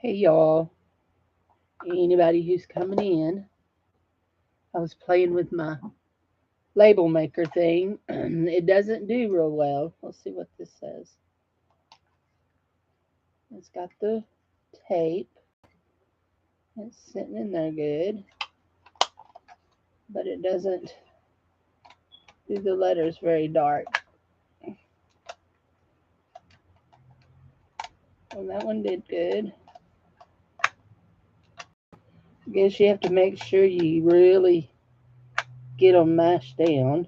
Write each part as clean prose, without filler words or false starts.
Hey y'all, anybody who's coming in, I was playing with my label maker thing. It doesn't do real well. Let's see what this says. It's got the tape. It's sitting in there good, but it doesn't do the letters very dark. Well, that one did good. I guess you have to make sure you really get them mashed down.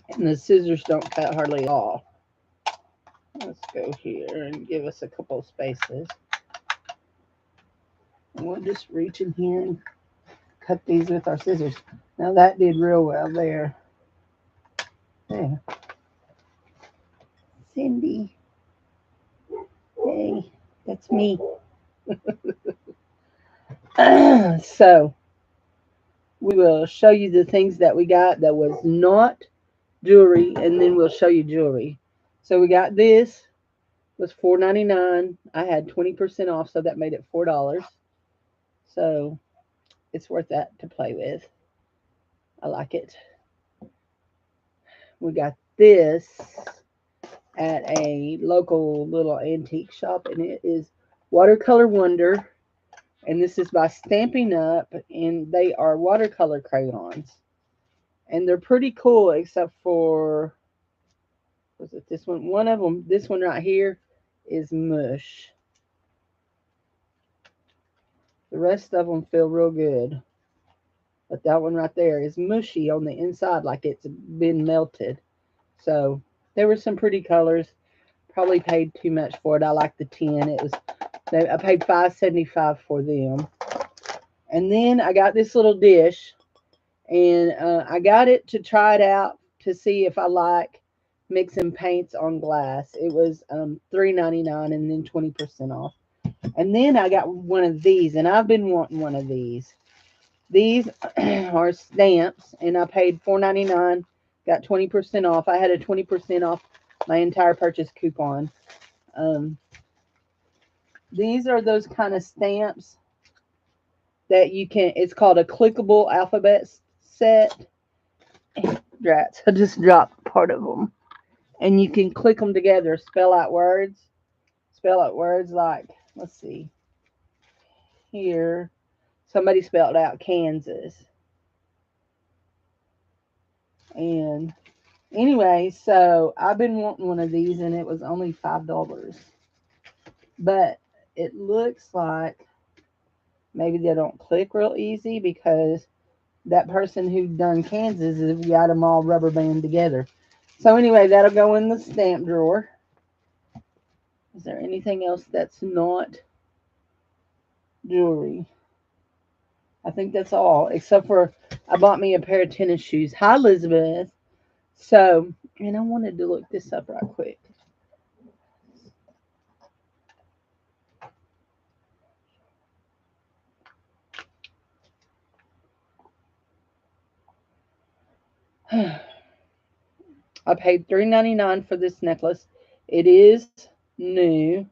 And the scissors don't cut hardly at all. Let's go here and give us a couple of spaces. And we'll just reach in here and cut these with our scissors. Now that did real well there. There. Cindy. Hey, that's me. So we will show you the things that we got that was not jewelry, and then we'll show you jewelry. So we got this was $4.99. I had 20% off, so that made it $4. So it's worth that to play with. I like it. We got this at a local little antique shop, and it is Watercolor Wonder. And this is by Stamping Up, and they are watercolor crayons. And they're pretty cool, except for, was it this one? One of them, this one right here, is mush. The rest of them feel real good. But that one right there is mushy on the inside, like it's been melted. So there were some pretty colors. Probably paid too much for it. I like the 10. I paid $5.75 for them. And then I got this little dish, and I got it to try it out to see if I like mixing paints on glass. It was $3.99 and then 20% off. And then I got one of these, and I've been wanting one of these. These are stamps, and I paid $4.99, got 20% off. I had a 20% off my entire purchase coupon. Um, these are those kind of stamps that you can, it's called a clickable alphabet set. Drats, I just dropped part of them. And you can click them together, spell out words. Spell out words like, let's see, here, somebody spelled out Kansas. And anyway, so I've been wanting one of these, and it was only $5. But it looks like maybe they don't click real easy because that person who done Kansas has got them all rubber band together. So anyway, that'll go in the stamp drawer. Is there anything else that's not jewelry? I think that's all, except for I bought me a pair of tennis shoes. Hi, Elizabeth. So, and I wanted to look this up right quick. I paid $3.99 for this necklace. It is new.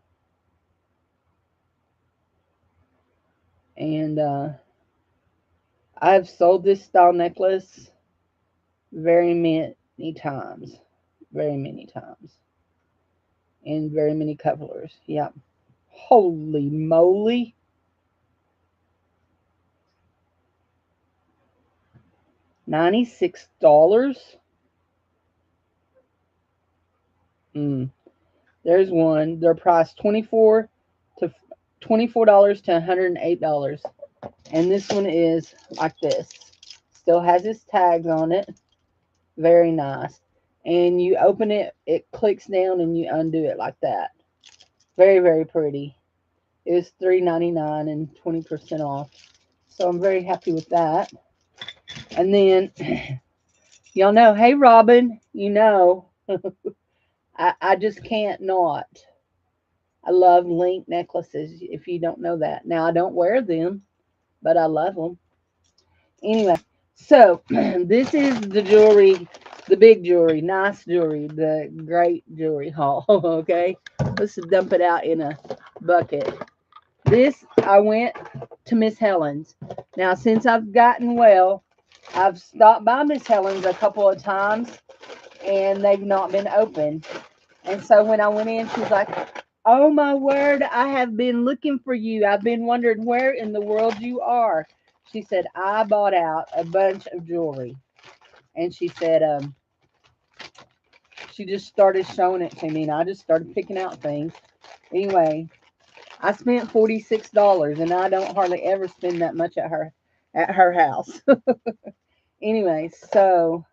And I've sold this style necklace very many times. Very many times. In very many colors. Yep. Holy moly. $96? There's one. They're priced $24 to $108. And this one is like this. Still has its tags on it. Very nice. And you open it, it clicks down, and you undo it like that. Very, very pretty. It was $3.99 and 20% off. So I'm very happy with that. And then, y'all know, hey, Robin, you know, I just can't not. I love link necklaces, if you don't know that. Now, I don't wear them, but I love them. Anyway, so this is the jewelry, the big jewelry, nice jewelry, the great jewelry haul. Okay, let's dump it out in a bucket. This, I went to Miss Helen's. Now, since I've gotten well, I've stopped by Miss Helen's a couple of times, and they've not been open. And so when I went in, she's like, "Oh my word, I have been looking for you. I've been wondering where in the world you are." She said, "I bought out a bunch of jewelry." And she said, she just started showing it to me, and I just started picking out things. Anyway, I spent $46, and I don't hardly ever spend that much at her house. Anyway, so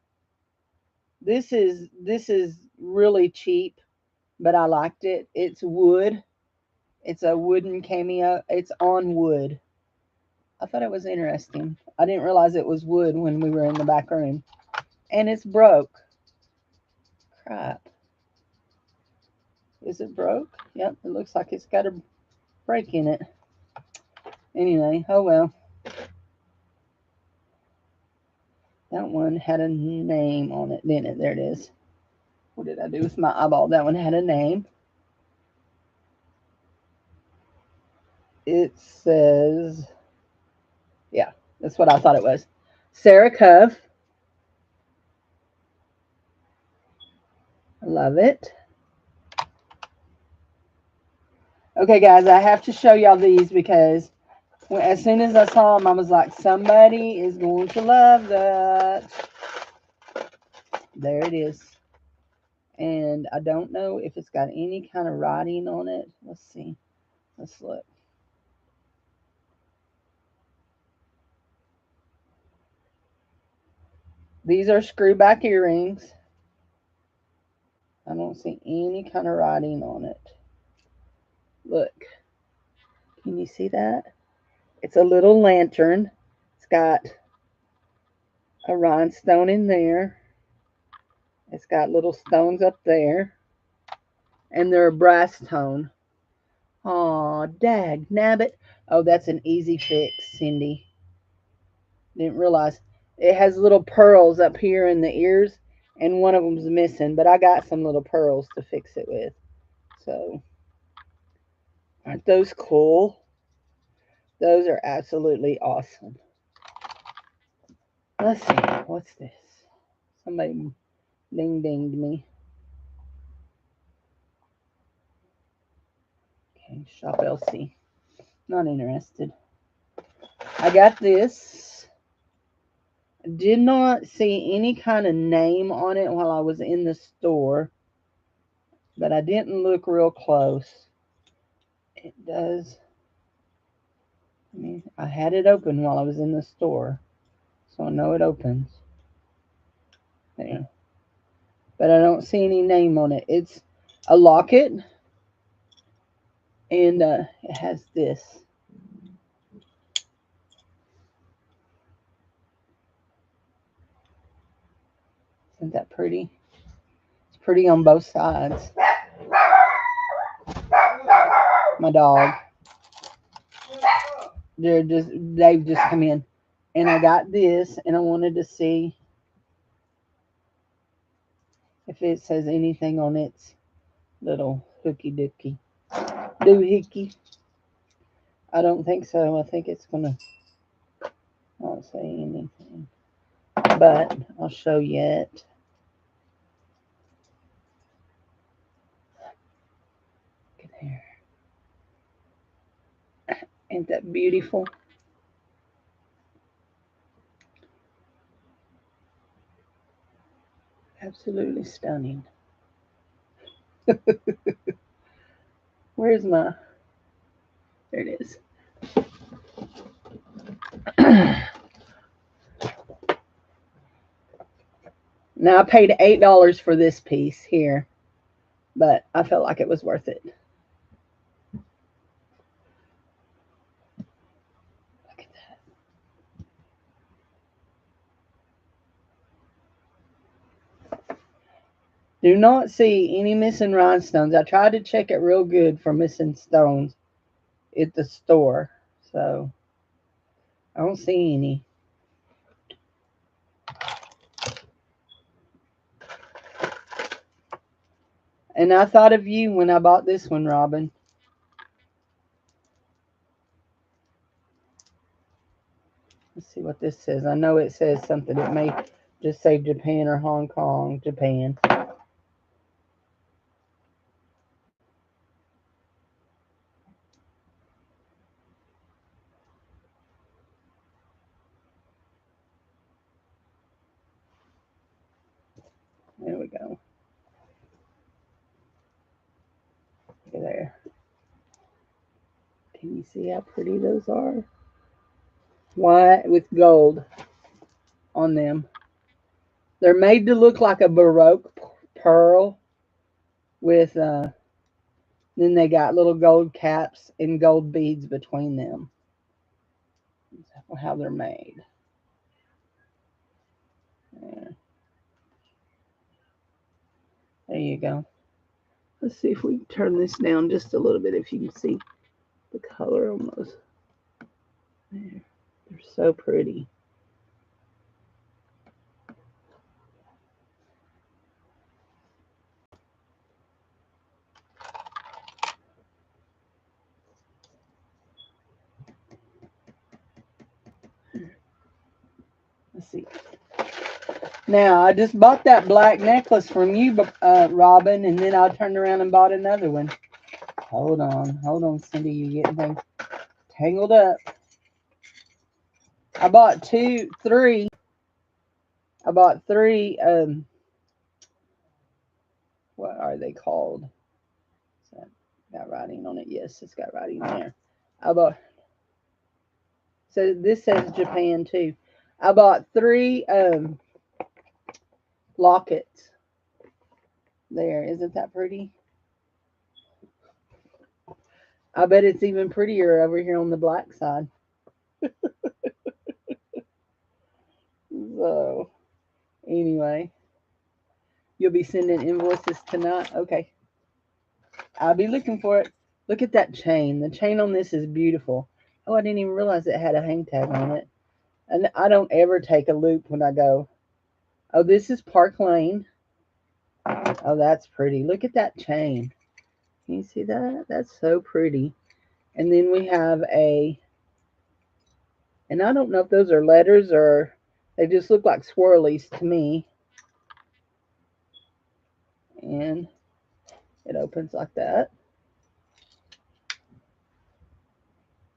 this is really cheap, but I liked it. It's wood. It's a wooden cameo. It's on wood. I thought it was interesting. I didn't realize it was wood when we were in the back room. And it's broke. Crap. Is it broke? Yep, it looks like it's got a break in it. Anyway, oh well. That one had a name on it, didn't it? There it is. What did I do with my eyeball? That one had a name. It says, yeah, that's what I thought it was. Sarah Cove. I love it. Okay, guys, I have to show y'all these because as soon as I saw them, I was like, somebody is going to love that. There it is. And I don't know if it's got any kind of writing on it. Let's see. Let's look. These are screwback earrings. I don't see any kind of writing on it. Look. Can you see that? It's a little lantern. It's got a rhinestone in there. It's got little stones up there. And they're a brass tone. Aw, dag nabbit. Oh, that's an easy fix, Cindy. Didn't realize. It has little pearls up here in the ears, and one of them's missing, but I got some little pearls to fix it with. So, aren't those cool? Those are absolutely awesome. Let's see. What's this? Somebody ding dinged me. Okay, shop LC. Not interested. I got this. Did not see any kind of name on it while I was in the store, but I didn't look real close. It does. I mean, I had it open while I was in the store, so I know it opens. There. But I don't see any name on it. It's a locket, and it has this. Isn't that pretty? It's pretty on both sides. My dog. They've just come in. And I got this, and I wanted to see if it says anything on its little hooky dookie doohickey. I don't think so. I think it's gonna not say anything, but I'll show you it. Look at there. Ain't that beautiful? Absolutely stunning. Where's my? There it is. Now I paid $8 for this piece here, but I felt like it was worth it. Look at that. Do not see any missing rhinestones. I tried to check it real good for missing stones at the store. So I don't see any. And I thought of you when I bought this one, Robin. Let's see what this says. I know it says something. It may just say Japan or Hong Kong. Japan. There we go. Look there. Can you see how pretty those are? White with gold on them. They're made to look like a Baroque pearl with, then they got little gold caps and gold beads between them. That's how they're made. There. There you go. Let's see if we can turn this down just a little bit if you can see the color on those. There. They're so pretty. Let's see. Now, I just bought that black necklace from you, Robin, and then I turned around and bought another one. Hold on, Cindy. You're getting things tangled up. I bought three. I bought three. What are they called? Is that got writing on it? Yes, it's got writing there. I bought. So this says Japan too. I bought three lockets. There, isn't that pretty? I bet it's even prettier over here on the black side. So, anyway, you'll be sending invoices tonight? Okay. I'll be looking for it. Look at that chain. The chain on this is beautiful. Oh, I didn't even realize it had a hang tag on it. And I don't ever take a loop when I go. Oh, this is Park Lane. Oh, that's pretty. Look at that chain. Can you see that? That's so pretty. And then we have and I don't know if those are letters or they just look like swirlies to me. And it opens like that.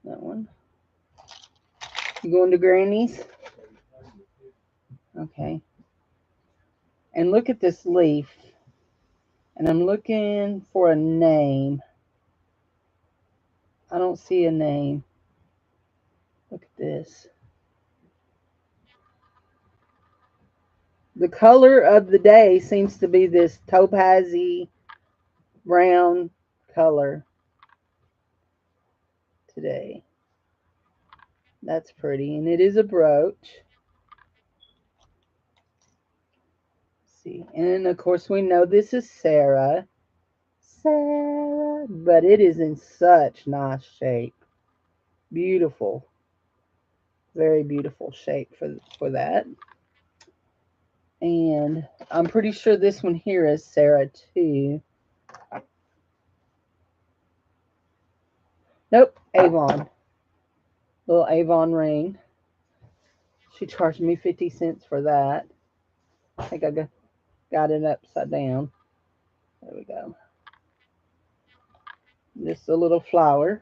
That one. You going to Granny's? Okay. And look at this leaf. And I'm looking for a name. I don't see a name. Look at this. The color of the day seems to be this topazy brown color today. That's pretty. And it is a brooch. Let's see. And of course we know this is Sarah. Sarah. But it is in such nice shape. Beautiful. Very beautiful shape for that. And I'm pretty sure this one here is Sarah too. Nope, Avon. Little Avon ring. She charged me 50 cents for that. I think I got it upside down. There we go. Just a little flower.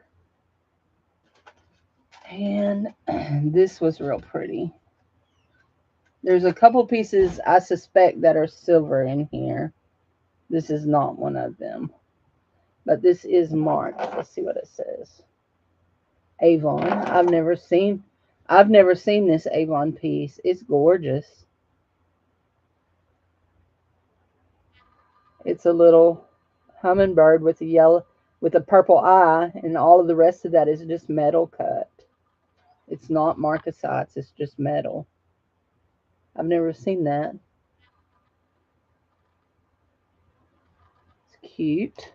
And this was real pretty. There's a couple pieces I suspect that are silver in here. This is not one of them. But this is marked. Let's see what it says. Avon. I've never seen this Avon piece. It's gorgeous. It's a little hummingbird with a purple eye, and all of the rest of that is just metal cut. It's not marcasites, it's just metal. I've never seen that. It's cute.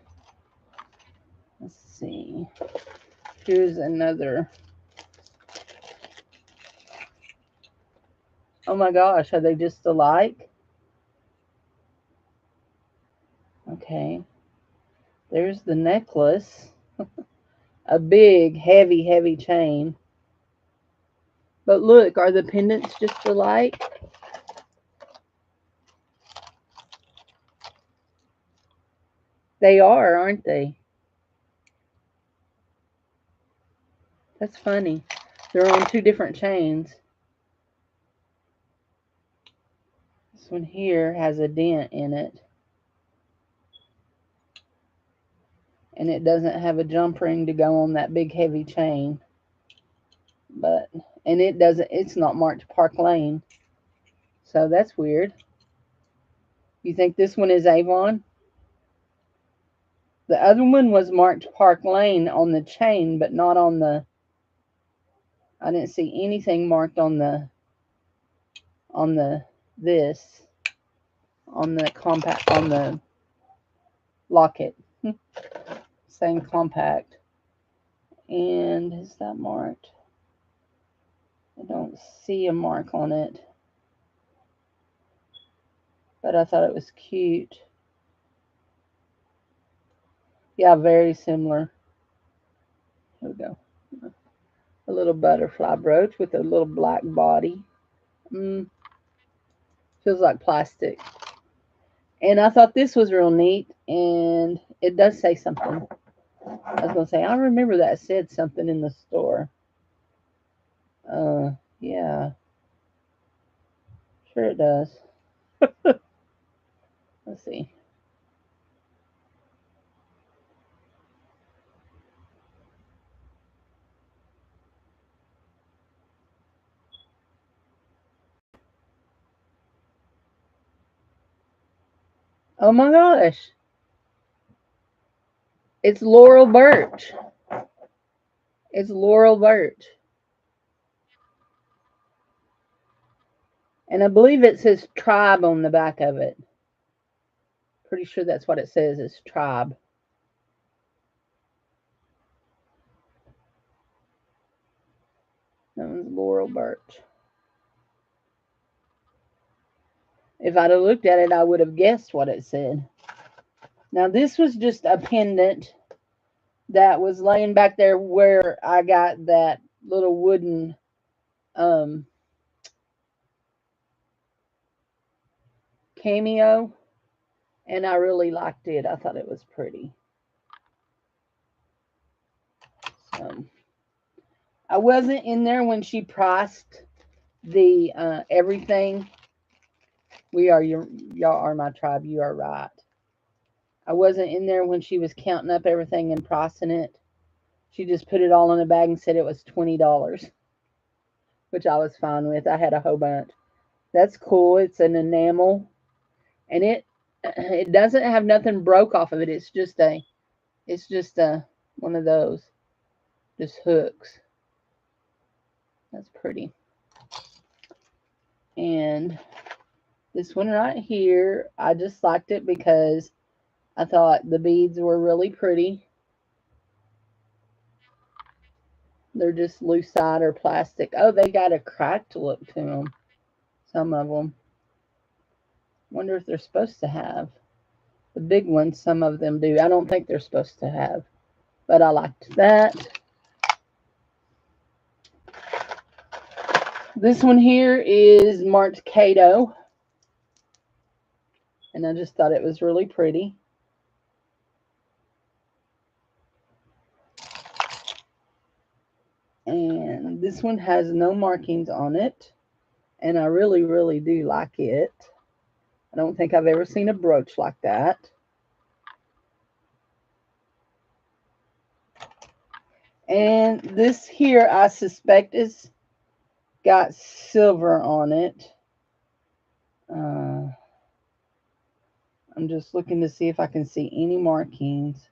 Let's see. Here's another. Oh my gosh, are they just alike? Okay. There's the necklace. A big, heavy, heavy chain. But look, are the pendants just alike? They are, aren't they? That's funny. They're on two different chains. This one here has a dent in it. And it doesn't have a jump ring to go on that big heavy chain. And it's not marked Park Lane. So that's weird. You think this one is Avon? The other one was marked Park Lane on the chain, but not on the, I didn't see anything marked on the, this, on the compact, on the locket. Same compact. And is that marked? I don't see a mark on it. But I thought it was cute. Yeah, very similar. Here we go. A little butterfly brooch with a little black body. Feels like plastic. And I thought this was real neat. And it does say something. I was going to say, I remember that said something in the store. Yeah. Sure it does. Let's see. Oh my gosh. It's Laurel Birch. It's Laurel Birch. And I believe it says tribe on the back of it. Pretty sure that's what it says, is tribe. That one's Laurel Birch. If I'd have looked at it, I would have guessed what it said. Now, this was just a pendant that was laying back there where I got that little wooden cameo, and I really liked it. I thought it was pretty. I wasn't in there when she priced the everything. Y'all are my tribe. You are right. I wasn't in there when she was counting up everything and pricing it. She just put it all in a bag and said it was $20, which I was fine with. I had a whole bunch. That's cool. It's an enamel, and it doesn't have nothing broke off of it. It's just a one of those, just hooks. That's pretty. And this one right here, I just liked it because I thought the beads were really pretty. They're just lucite or plastic. Oh, they got a cracked look to them. Some of them. Wonder if they're supposed to have. The big ones, some of them do. I don't think they're supposed to have. But I liked that. This one here is marked Cato. And I just thought it was really pretty. And this one has no markings on it. And I really, really do like it. I don't think I've ever seen a brooch like that. And this here, I suspect, is got silver on it. I'm just looking to see if I can see any markings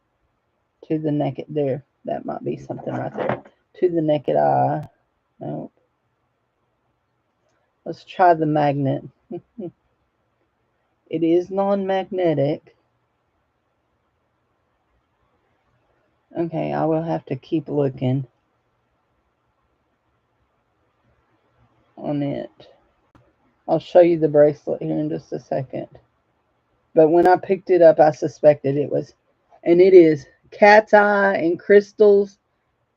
to the naked there. That might be something right there. To the naked eye. Nope. Let's try the magnet. It is non-magnetic. Okay, I will have to keep looking on it. I'll show you the bracelet here in just a second. But when I picked it up, I suspected it was, and it is cat's eye and crystals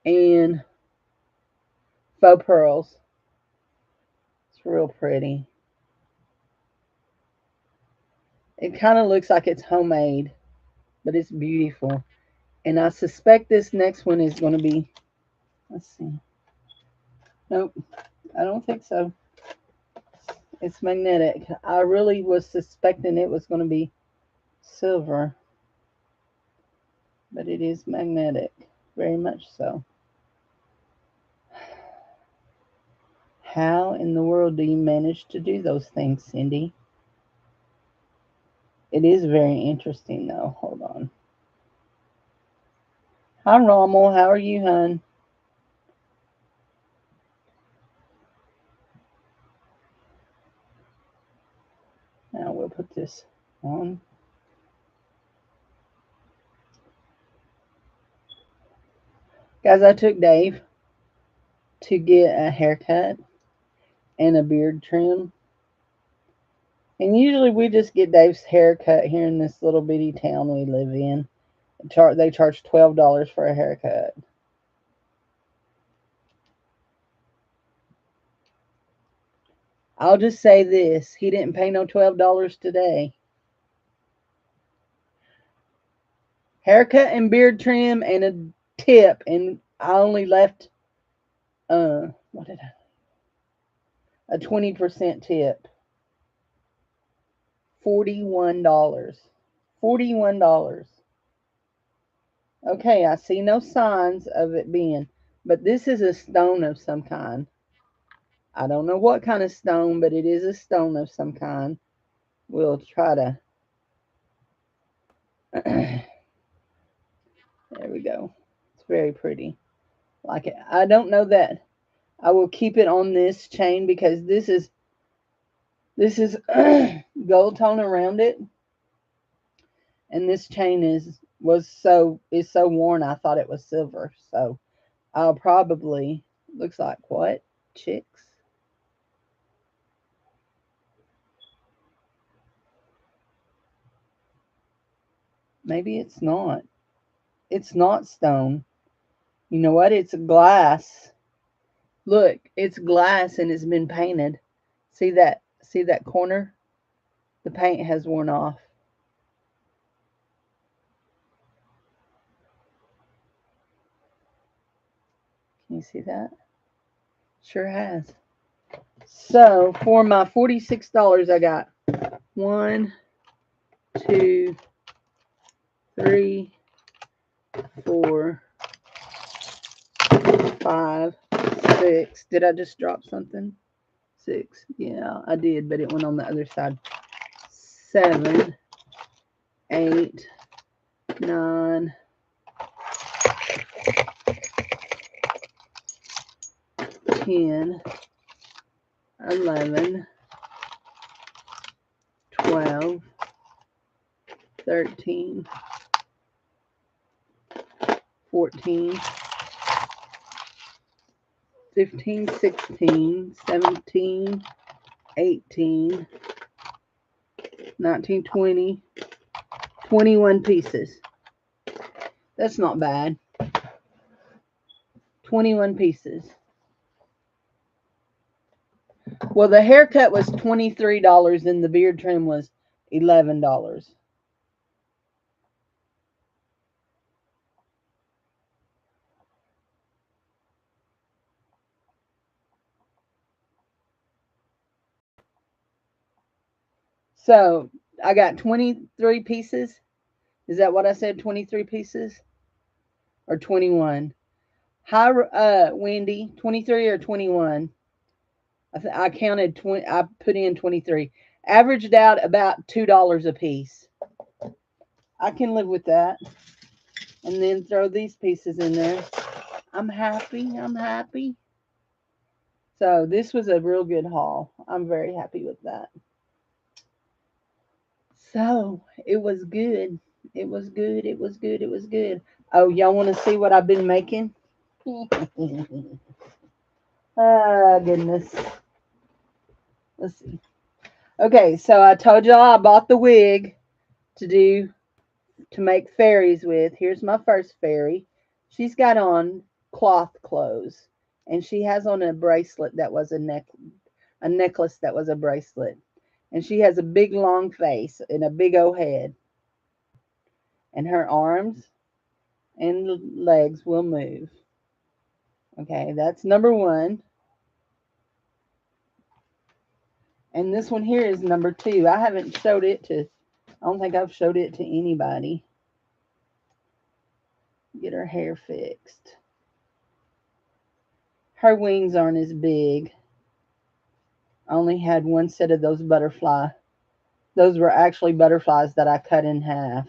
and faux pearls. It's real pretty. It kind of looks like it's homemade, but it's beautiful. And I suspect this next one is going to be, let's see. Nope, I don't think so. It's magnetic. I really was suspecting it was going to be silver, but it is magnetic. Very much so. How in the world do you manage to do those things, Cindy? It is very interesting, though. Hold on. Hi, Rommel. How are you, hon? Now we'll put this on. Guys, I took Dave to get a haircut and a beard trim. And usually we just get Dave's haircut here in this little bitty town we live in. They charge $12 for a haircut. I'll just say this. He didn't pay no $12 today. Haircut and beard trim and a tip. And I only left, what did I? A 20% tip. $41. $41. Okay, I see no signs of it being, but this is a stone of some kind. I don't know what kind of stone, but it is a stone of some kind. We'll try to. There we go. It's very pretty. Like it. I don't know that I will keep it on this chain because this is gold tone around it, and this chain is so worn. I thought it was silver, so I'll probably looks like what chicks. Maybe it's not. It's not stone. You know what? It's glass. Look, it's glass and it's been painted. See that? See that corner? The paint has worn off. Can you see that? Sure has. So for my $46, I got 1, 2, 3, 4, 5, 6. Did I just drop something? 6. Yeah, I did, but it went on the other side. 7, 8, 9, 10, 11, 12, 13, 14, 15, 16, 17, 18, 19, 20, 21 pieces. That's not bad. 21 pieces. Well, the haircut was $23 and the beard trim was $11. So I got 23 pieces. Is that what I said? 23 pieces? Or 21? Hi, Wendy. 23 or 21? I counted 20. I put in 23. Averaged out about $2 a piece. I can live with that. And then throw these pieces in there. I'm happy. I'm happy. So this was a real good haul. I'm very happy with that. So it was good. It was good. It was good. It was good. Oh, y'all want to see what I've been making? Ah, goodness. Let's see. Okay, so I told y'all I bought the wig to make fairies with. Here's my first fairy. She's got on cloth clothes, and she has on a bracelet that was a necklace that was a bracelet, and she has a big long face and a big old head, and her arms and legs will move. Okay, that's number one. And this one here is number two. I haven't showed it to, I don't think I've showed it to anybody. Get her hair fixed. Her wings aren't as big. I only had one set of those butterfly. Those were actually butterflies that I cut in half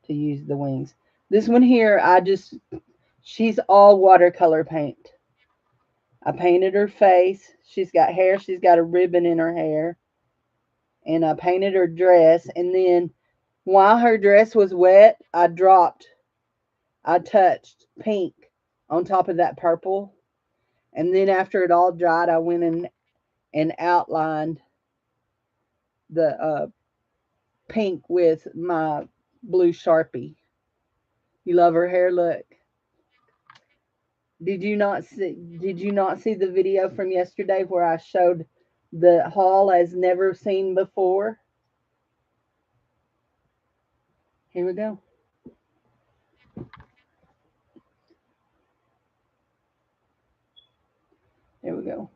to use the wings. This one here, she's all watercolor paint. I painted her face. She's got hair. She's got a ribbon in her hair. And I painted her dress. And then while her dress was wet, I touched pink on top of that purple. And then after it all dried, I went in and outlined the pink with my blue Sharpie. You love her hair? Look. Did you not see the video from yesterday where I showed the haul as never seen before? Here we go. There we go.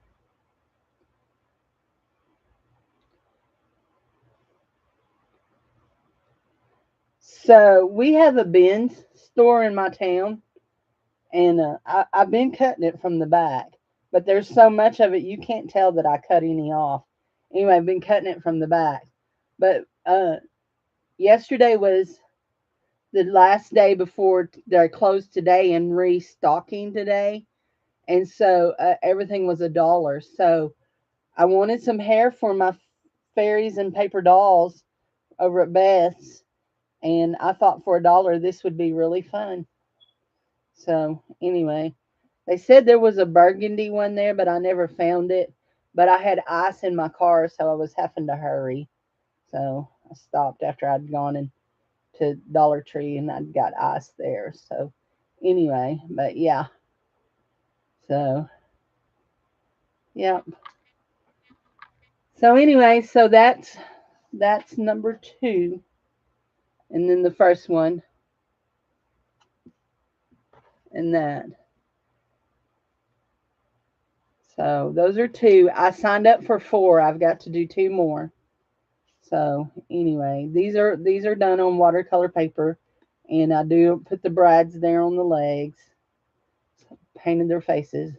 So we have a Ben's store in my town, and I've been cutting it from the back, but there's so much of it you can't tell that I cut any off. Anyway, I've been cutting it from the back, but yesterday was the last day before they're closed today and restocking today, and so everything was $1. So I wanted some hair for my fairies and paper dolls over at Beth's, and I thought for $1 this would be really fun. So anyway, they said there was a burgundy one there, but I never found it. But I had ice in my car, so I was having to hurry. So I stopped after I'd gone into Dollar Tree and I'd got ice there. So anyway, but yeah. So yeah. So anyway, so that's number two, and then the first one, and that. So those are two. I signed up for four. I've got to do two more. So anyway, these are done on watercolor paper, and I do put the brides there on the legs, painted their faces.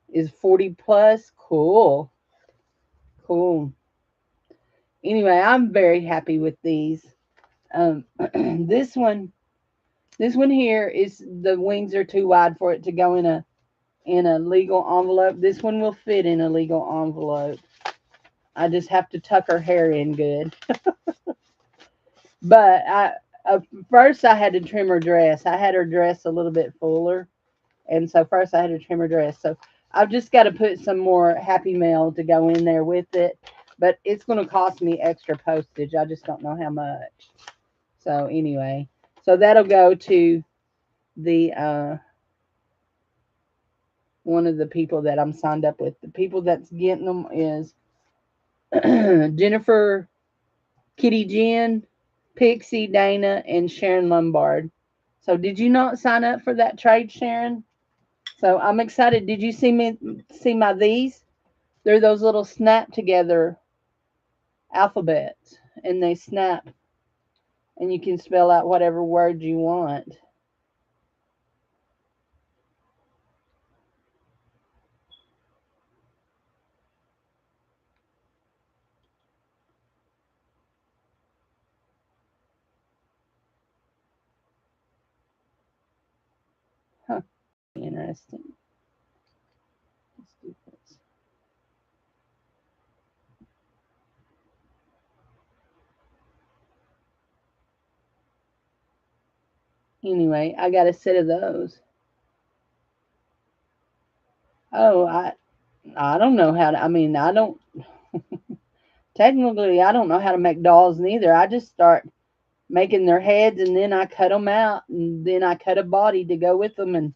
Is 40 plus cool, cool. Anyway, I'm very happy with these. Um, this one, this one here is the wings are too wide for it to go in a legal envelope. This one will fit in a legal envelope. I just have to tuck her hair in good. But first I had to trim her dress. I had her dress a little bit fuller, and so first I had to trim her dress. So I've just got to put some more Happy Mail to go in there with it, but it's going to cost me extra postage. I just don't know how much. So anyway, so that'll go to the one of the people that I'm signed up with. The people that's getting them is Jennifer, Kitty Jen, Pixie, Dana, and Sharon Lombard. So did you not sign up for that trade, Sharon? So I'm excited. Did you see my these? They're those little snap together alphabets, and they snap, and you can spell out whatever word you want. Huh. Interesting. Let's do this. Anyway, I got a set of those. Oh, I don't know how to. I mean, I don't. Technically, I don't know how to make dolls neither. I just start making their heads, and then I cut them out, and then I cut a body to go with them. And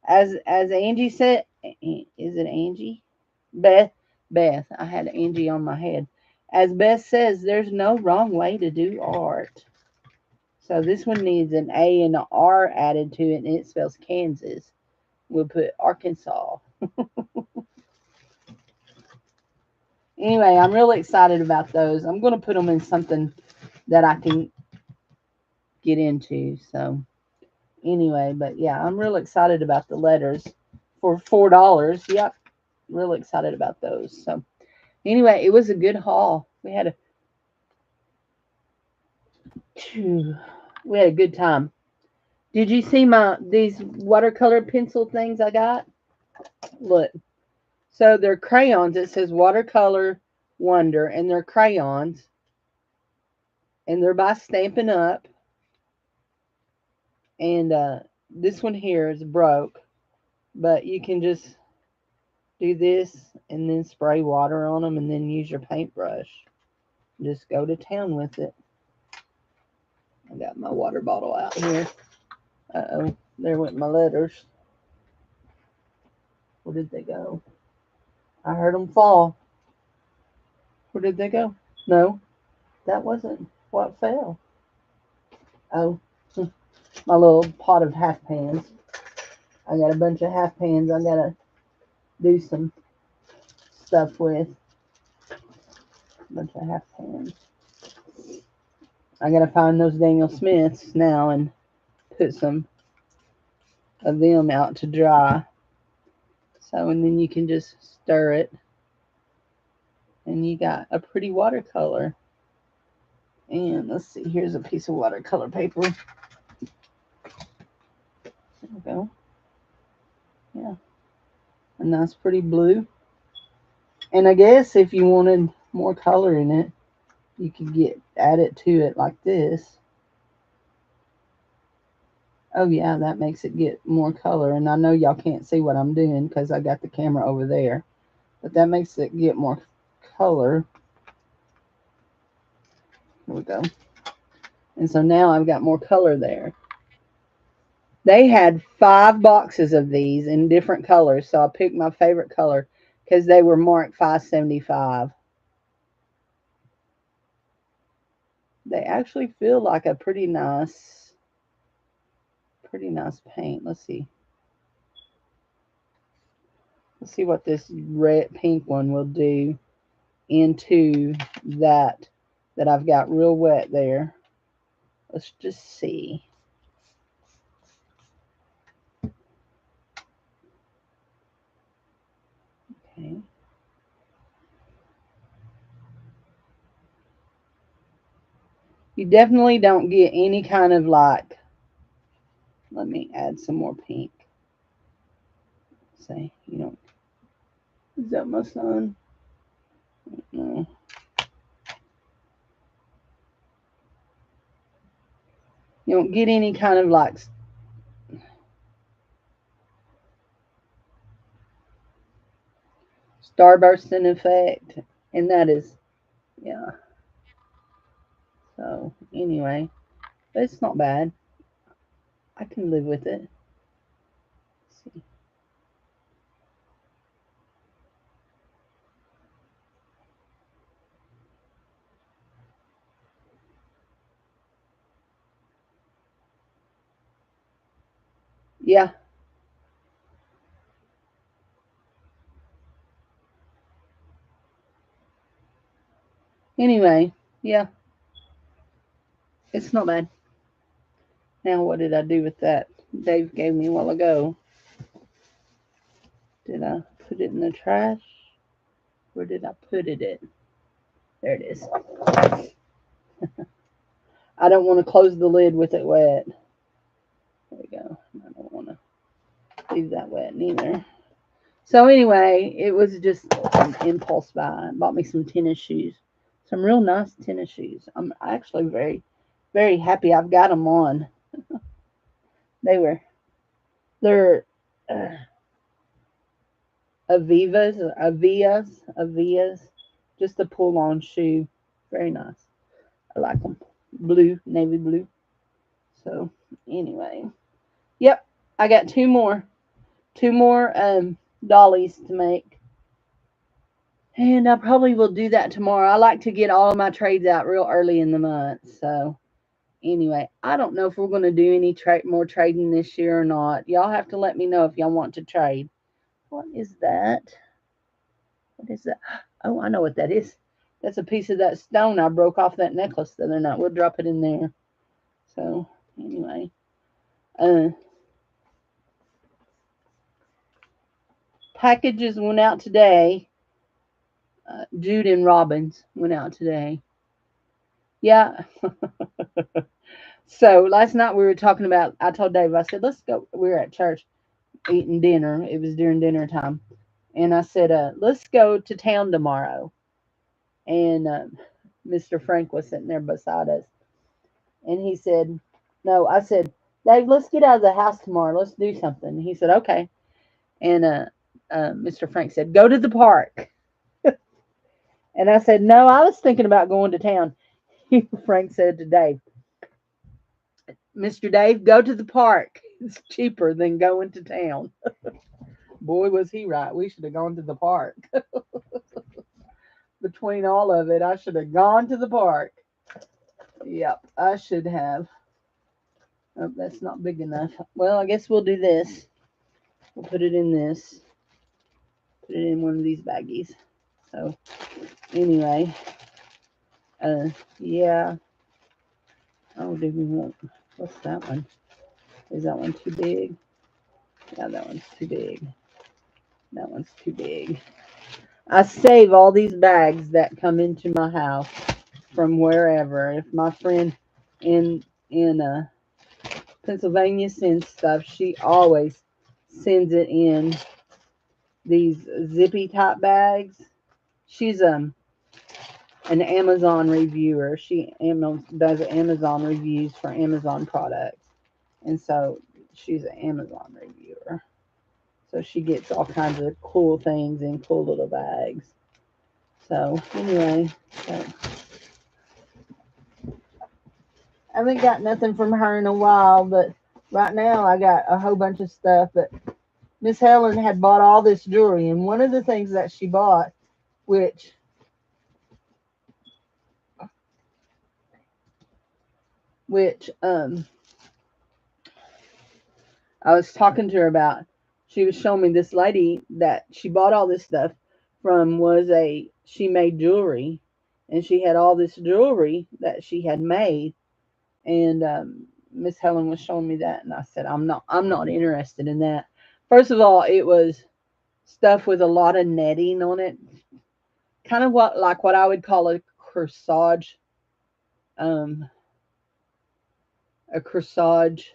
as Angie said, is it Angie? Beth, Beth. I had Angie on my head. As Beth says, there's no wrong way to do art. So this one needs an A and an R added to it, and it spells Kansas. We'll put Arkansas. Anyway, I'm really excited about those. I'm going to put them in something that I can get into. So anyway, but yeah, I'm real excited about the letters for $4. Yep, real excited about those. So anyway, it was a good haul. We had a good time. Did you see these watercolor pencil things I got? Look. So they're crayons. It says watercolor wonder, and they're crayons, and they're by Stampin' Up. And this one here is broke, but you can just do this and then spray water on them, and then use your paintbrush. Just go to town with it. I got my water bottle out here. Uh-oh, there went my letters. Where did they go? I heard them fall. Where did they go? No, that wasn't what fell. Oh, my little pot of half pans. I got a bunch of half pans I gotta do some stuff with. A bunch of half pans. I gotta find those Daniel Smiths now and put some of them out to dry. So, and then you can just stir it, and you got a pretty watercolor. And let's see, here's a piece of watercolor paper. There we go. Yeah, a nice pretty blue. And I guess if you wanted more color in it, you could add it to it like this. Oh yeah, that makes it get more color. And I know y'all can't see what I'm doing because I got the camera over there. But that makes it get more color. Here we go. And so now I've got more color there. They had 5 boxes of these in different colors. So I picked my favorite color because they were marked $5.75. They actually feel like a pretty nice paint. Let's see. Let's see what this red pink one will do into that I've got real wet there. Let's just see. Okay. You definitely don't get any kind of like, let me add some more pink. Say, you know, is that my son? No. You don't get any kind of like starbursting effect. And that is, yeah. So, anyway, but it's not bad. I can live with it. Let's see. Yeah. Anyway, yeah. It's not bad. Now, what did I do with that Dave gave me a while ago? Did I put it in the trash? Where did I put it in? There it is. I don't want to close the lid with it wet. There we go. I don't want to leave that wet neither. So anyway, it was just an impulse buy. I bought me some tennis shoes. Some real nice tennis shoes. I'm actually very, very happy I've got them on. They're Avias. Just a pull-on shoe. Very nice. I like them. Blue, navy blue. So anyway, yep, I got two more dollies to make, and I probably will do that tomorrow. I like to get all of my trades out real early in the month. So anyway, I don't know if we're going to do any more trading this year or not. Y'all have to let me know if y'all want to trade. What is that? What is that? Oh, I know what that is. That's a piece of that stone I broke off that necklace the other night. We'll drop it in there. So anyway, packages went out today. Jude and Robbins went out today. Yeah. So last night we were talking about, I told Dave, I said, let's go. We were at church eating dinner. It was during dinner time. And I said, let's go to town tomorrow. And Mr. Frank was sitting there beside us. And he said, no, I said, Dave, let's get out of the house tomorrow. Let's do something. He said, okay. And Mr. Frank said, go to the park. And I said, no, I was thinking about going to town. Frank said to Dave, Mr. Dave, go to the park. It's cheaper than going to town. Boy, was he right. We should have gone to the park. Between all of it, I should have gone to the park. Yep, I should have. Oh, that's not big enough. Well, I guess we'll do this. We'll put it in this. Put it in one of these baggies. So, anyway. Yeah. Oh, do we want... What's that one? Is that one too big? Yeah, that one's too big. That one's too big. I save all these bags that come into my house from wherever. If my friend in Pennsylvania sends stuff, she always sends it in these zippy type bags. She's an Amazon reviewer. She does Amazon reviews for Amazon products, and so she's an Amazon reviewer. So she gets all kinds of cool things in cool little bags. So anyway, so I haven't got nothing from her in a while, but right now I got a whole bunch of stuff. But Miss Helen had bought all this jewelry, and one of the things that she bought, which I was talking to her about. She was showing me this lady that she bought all this stuff from. She made jewelry, and she had all this jewelry that she had made, and Miss Helen was showing me that, and I said, I'm not interested in that. First of all, it was stuff with a lot of netting on it, kind of what I would call um, a corsage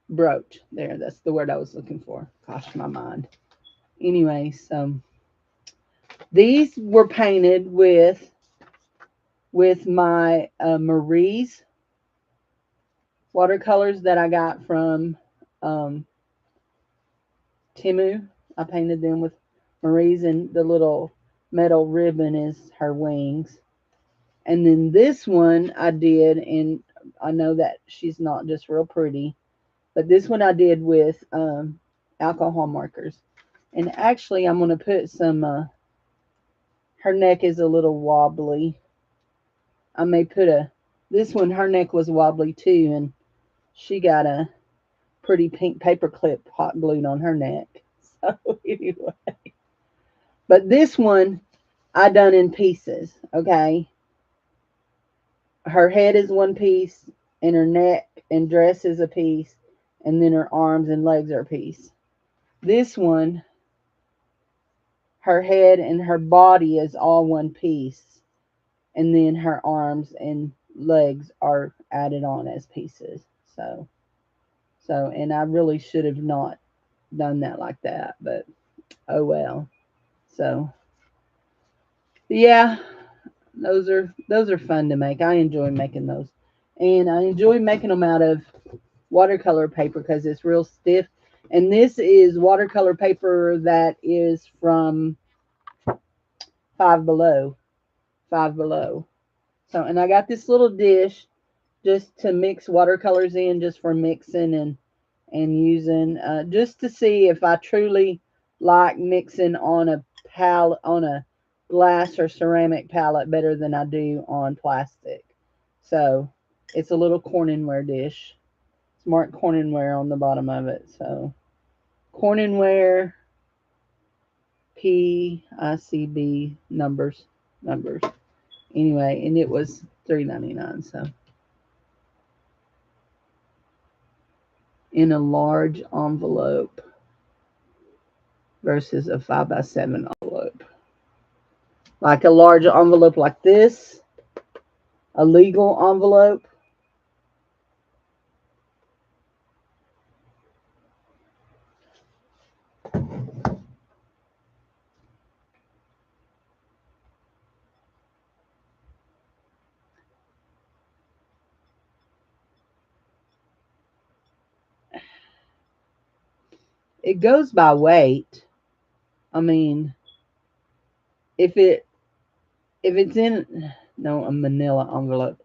brooch. There, that's the word I was looking for. Gosh, my mind. Anyway, so these were painted with my Marie's watercolors that I got from Timu. I painted them with Marie's, and the little metal ribbon is her wings. And then this one I did, and I know that she's not just real pretty, but this one I did with alcohol markers. And actually, I'm going to put some, her neck is a little wobbly. I may put this one, her neck was wobbly too, and she got a pretty pink paper clip hot glued on her neck. So anyway, but this one I done in pieces, okay? Her head is one piece, and her neck and dress is a piece, and then her arms and legs are a piece. This one, her head and her body is all one piece, and then her arms and legs are added on as pieces. So and I really should have not done that like that, but oh well. So yeah, those are fun to make. I enjoy making those, and I enjoy making them out of watercolor paper because it's real stiff. And this is watercolor paper that is from Five Below. Five Below. So, and I got this little dish just to mix watercolors in, just for mixing and using, just to see if I truly like mixing on a palette, on a glass or ceramic palette, better than I do on plastic. So it's a little Corningware dish. It's marked Corningware on the bottom of it. So Corningware PICB numbers. Anyway, and it was $3.99. So in a large envelope versus a 5x7 envelope. Like a large envelope like this, a legal envelope. It goes by weight. I mean, if it's in, no, a manila envelope.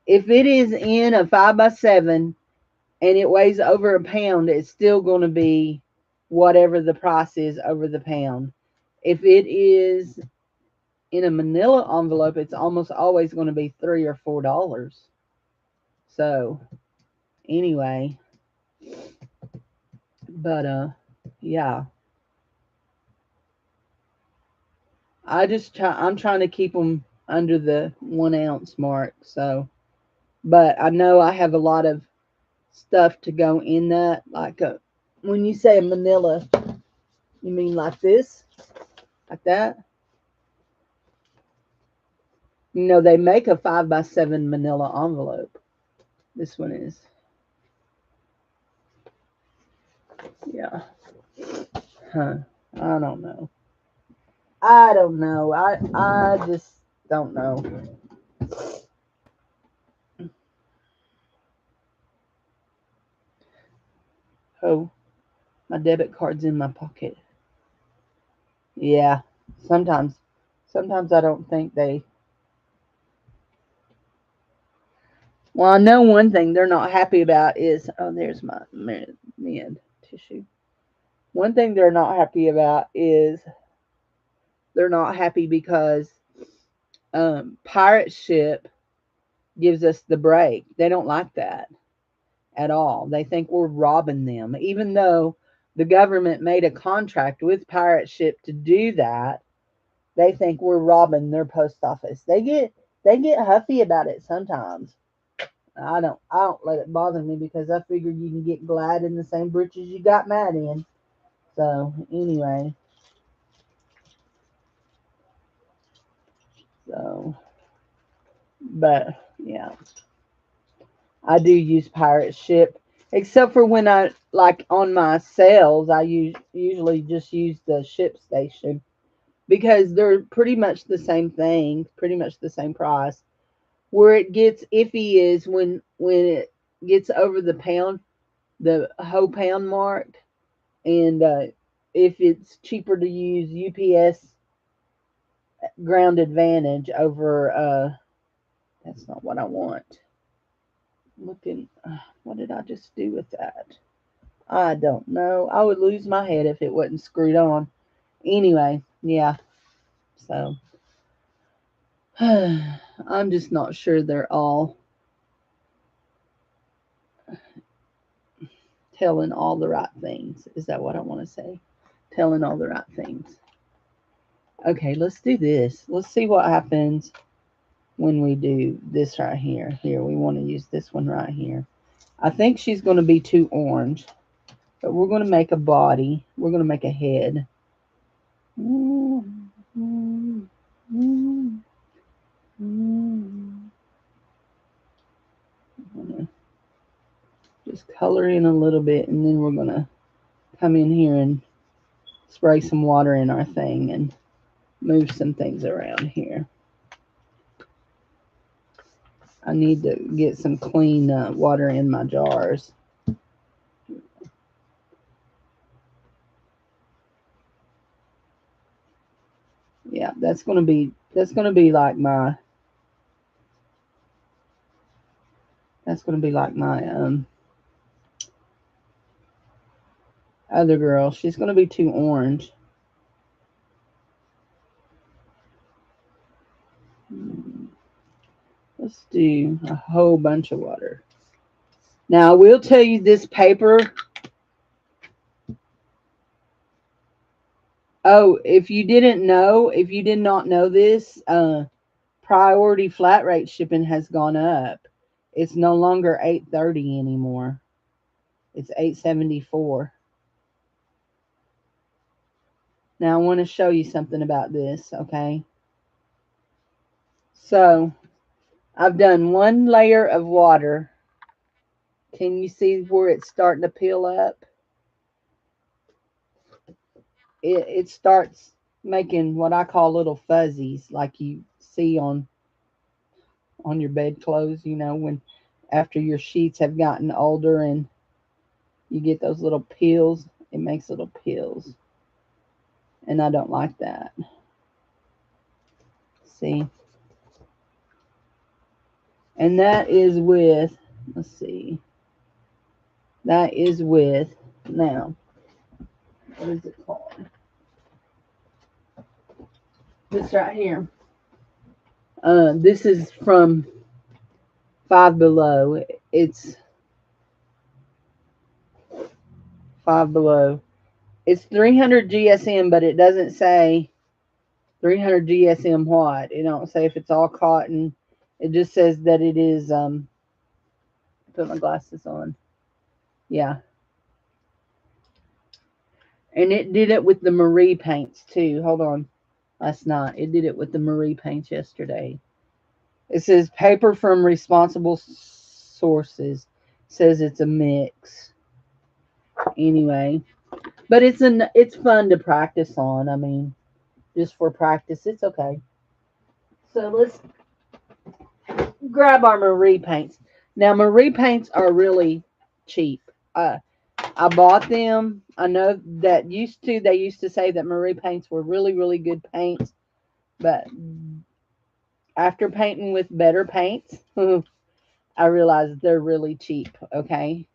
If it is in a 5x7 and it weighs over a pound, it's still going to be whatever the price is over the pound. If it is in a manila envelope, it's almost always going to be $3 or $4. So anyway, but yeah, I'm trying to keep them under the 1 ounce mark. So, but I know I have a lot of stuff to go in that. Like when you say a manila, you mean like this, like that? You know, they make a 5x7 manila envelope. This one is, yeah. Huh. I don't know. I don't know. I just don't know. Oh, my debit card's in my pocket. Yeah. Sometimes sometimes I don't think they. Well, I know one thing they're not happy about is, oh, there's my med tissue. One thing they're not happy about is they're not happy because pirate ship gives us the break. They don't like that at all. They think we're robbing them, even though the government made a contract with pirate ship to do that. They think we're robbing their post office. They get huffy about it sometimes. I don't let it bother me because I figure you can get glad in the same britches you got mad in. So anyway, so but yeah, I do use pirate ship, except for when I like on my sales. I usually just use the ship station because they're pretty much the same thing, pretty much the same price. Where it gets iffy is when it gets over the whole pound mark, and if it's cheaper to use UPS Ground Advantage over that's not what I want. Looking, what did I just do with that? I don't know. I would lose my head if it wasn't screwed on. Anyway, yeah. So I'm just not sure they're all telling all the right things. Is that what I want to say? Telling all the right things. Okay, let's do this. Let's see what happens when we do this right here. Here, we want to use this one right here. I think she's going to be too orange, but we're going to make a body. We're going to make a head. Just color in a little bit, and then we're going to come in here and spray some water in our thing and move some things around here. I need to get some clean water in my jars. Yeah, That's gonna be like my other girl. She's gonna be too orange. Let's do a whole bunch of water. Now I will tell you this paper. Oh, if you did not know this, priority flat rate shipping has gone up. It's no longer $8.30 anymore. It's $8.74. Now I want to show you something about this, okay? So I've done one layer of water. Can you see where it's starting to peel up? It starts making what I call little fuzzies, like you see on your bedclothes, when after your sheets have gotten older and you get those little peels. It makes little peels. And I don't like that. See? And that is with, let's see. That is with, now, what is it called? This right here. This is from Five Below. It's Five Below. It's 300 GSM, but it doesn't say 300 GSM what. It don't say if it's all cotton. It just says that it is, put my glasses on. Yeah. And it did it with the Marie paints too. Hold on. Last night. It did it with the Marie paints yesterday. It says paper from responsible sources. It says it's a mix. Anyway. But it's fun to practice on. I mean, just for practice, it's okay. So let's grab our Marie paints. Now Marie paints are really cheap. I bought them. I know that they used to say that Marie paints were really, really good paints. But after painting with better paints, I realized they're really cheap, okay?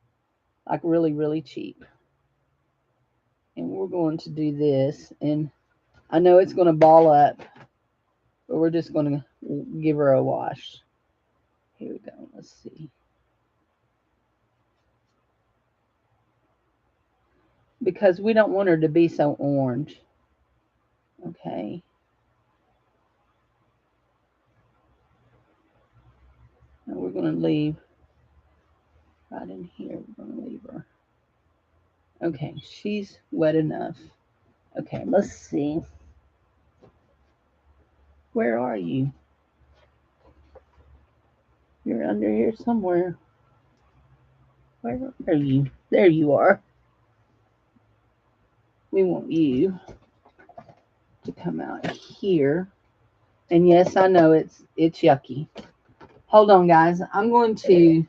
Like really, really cheap. And we're going to do this. And I know it's going to ball up, but we're just going to give her a wash. Here we go. Let's see. Because we don't want her to be so orange. Okay. Now we're going to leave right in here. We're going to leave her. Okay, she's wet enough. Okay, let's see. Where are you? You're under here somewhere. Where are you? There you are. We want you to come out here. And yes, I know it's yucky. Hold on, guys. I'm going to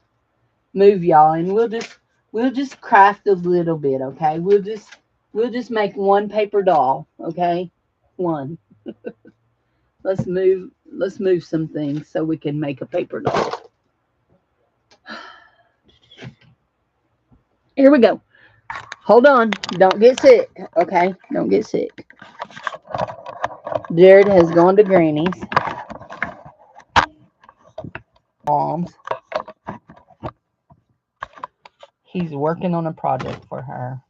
move y'all, and we'll just craft a little bit, okay? We'll just make one paper doll, okay? One. Let's move some things so we can make a paper doll. Here we go. Hold on. Don't get sick, okay? Don't get sick. Jared has gone to Granny's mom's. He's working on a project for her.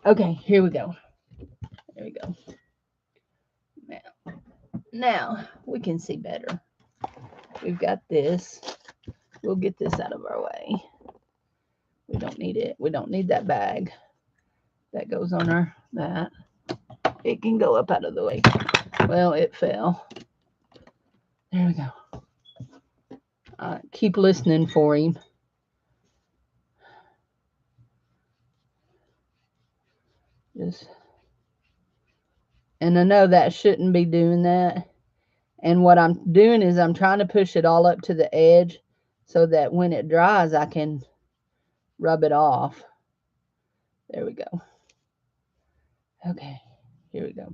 Okay, here we go. There we go. Now we can see better. We've got this. We'll get this out of our way. We don't need it. We don't need that bag. That goes on that. It can go up out of the way. Well, it fell. There we go. Keep listening for him. And I know that shouldn't be doing that. And what I'm doing is I'm trying to push it all up to the edge so that when it dries, I can rub it off. There we go. Okay, here we go.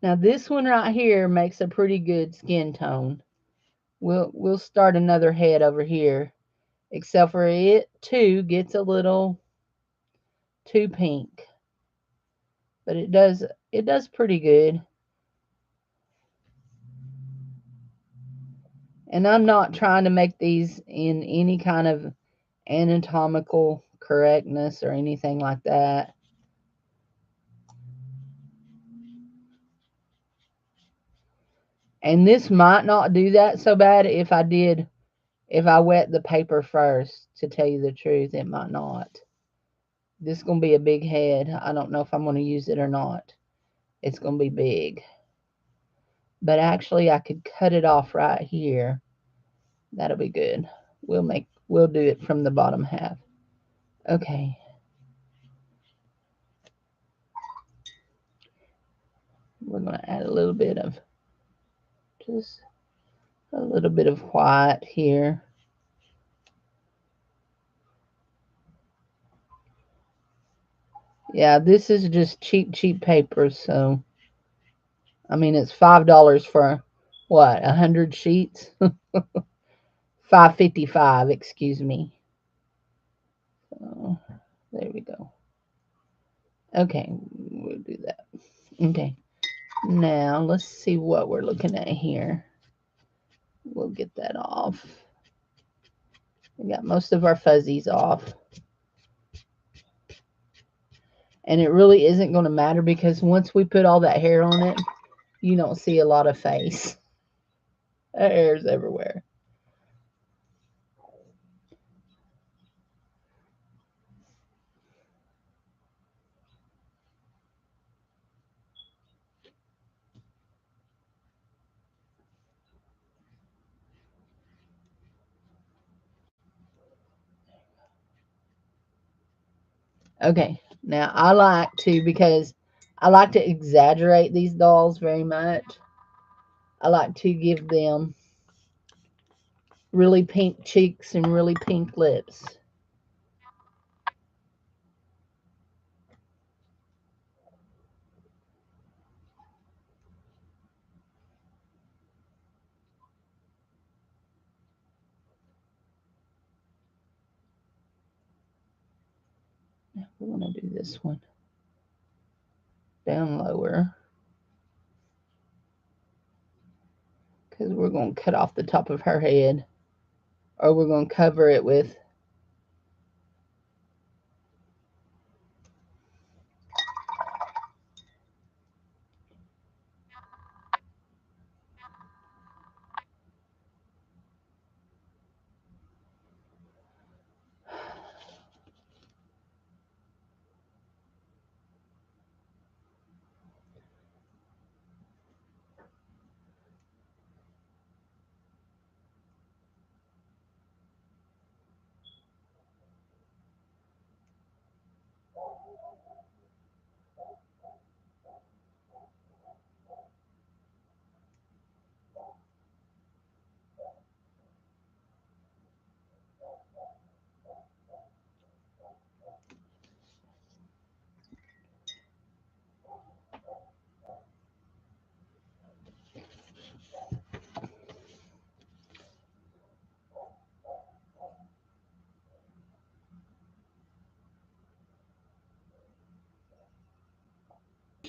Now this one right here makes a pretty good skin tone. We'll start another head over here, except for it too gets a little too pink. But it does pretty good. And I'm not trying to make these in any kind of anatomical correctness or anything like that. And this might not do that so bad if I wet the paper first, to tell you the truth. It might not. This is going to be a big head. I don't know if I'm going to use it or not. It's going to be big. But actually, I could cut it off right here. That'll be good. We'll do it from the bottom half. Okay. We're going to add just a little bit of white here. Yeah, this is just cheap paper, so I mean it's $5 for what, 100 sheets? $5.55, excuse me. So there we go. Okay, we'll do that. Okay, now let's see what we're looking at here. We'll get that off. We got most of our fuzzies off. And it really isn't going to matter because once we put all that hair on it, you don't see a lot of face. That hair's everywhere. Okay, now because I like to exaggerate these dolls very much. I like to give them really pink cheeks and really pink lips. We're going to do this one down lower because we're going to cut off the top of her head, or we're going to cover it with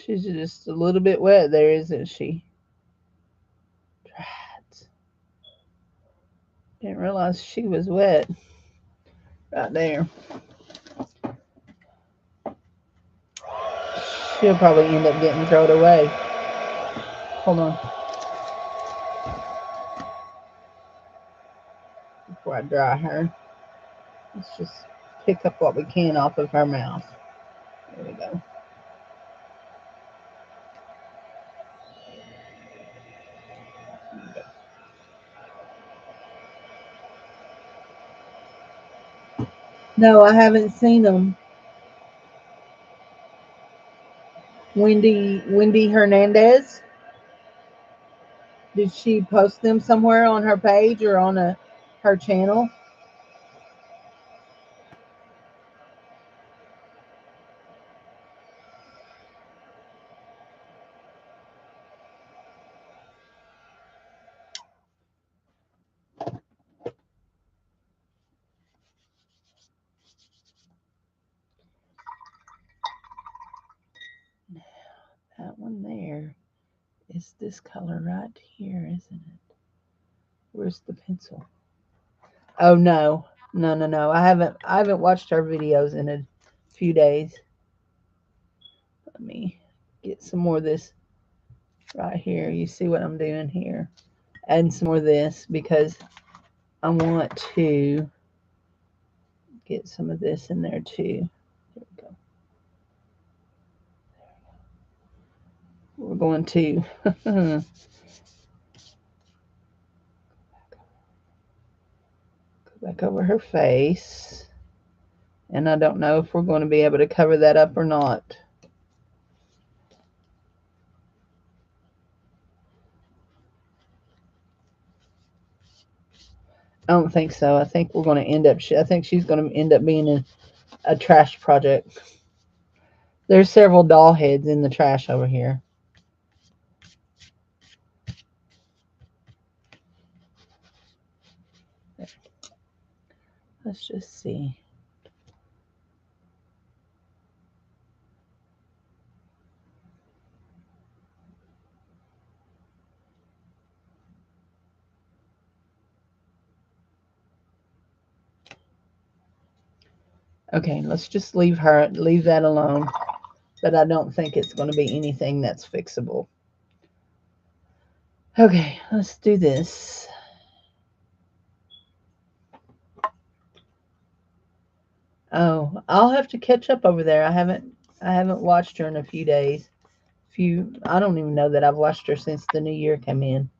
she's just a little bit wet there, isn't she? Didn't realize she was wet right there. She'll probably end up getting thrown away. Hold on. Before I dry her, let's just pick up what we can off of her mouth. There we go. No, I haven't seen them. Wendy Hernandez. Did she post them somewhere on her page or on her channel? one there is this color right here, isn't it? Where's the pencil? Oh no. No. I haven't watched her videos in a few days. Let me get some more of this right here. You see what I'm doing here? Adding some more of this because I want to get some of this in there too. There we go. We're going to go back over her face. And I don't know if we're going to be able to cover that up or not. I don't think so. I think we're going to end up, I think she's going to end up being a trash project. There's several doll heads in the trash over here. Let's just see. Okay, let's just leave that alone. But I don't think it's going to be anything that's fixable. Okay, let's do this. Oh, I'll have to catch up over there. I haven't watched her in a few days. I don't even know that I've watched her since the new year came in.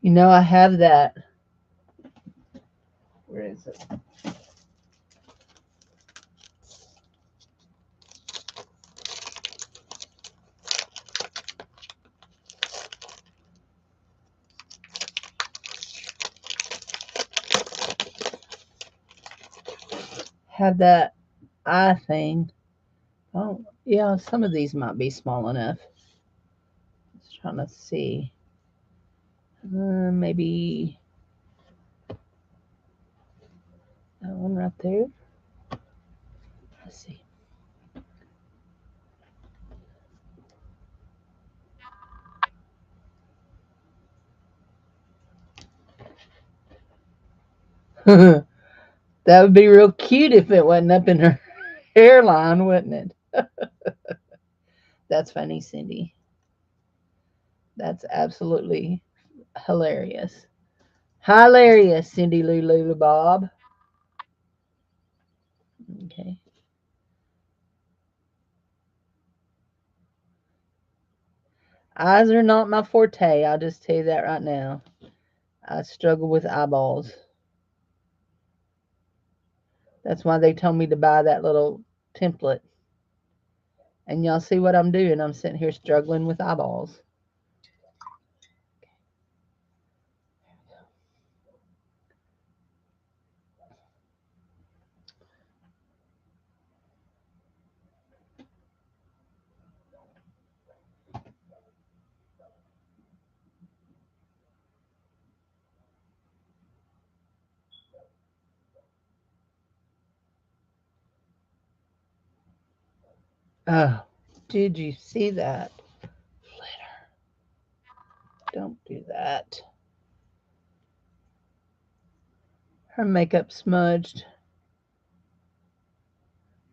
You know, I have that. Where is it? Have that eye thing. Oh, yeah, some of these might be small enough. Just trying to see. Maybe that one right there. Let's see. That would be real cute if it wasn't up in her hairline, wouldn't it? That's funny, Cindy. That's absolutely hilarious. Hilarious, Cindy Lulu Bob. Okay. Eyes are not my forte. I'll just tell you that right now. I struggle with eyeballs. That's why they told me to buy that little template. And y'all see what I'm doing. I'm sitting here struggling with eyeballs. Oh, did you see that? Flitter. Don't do that. Her makeup smudged.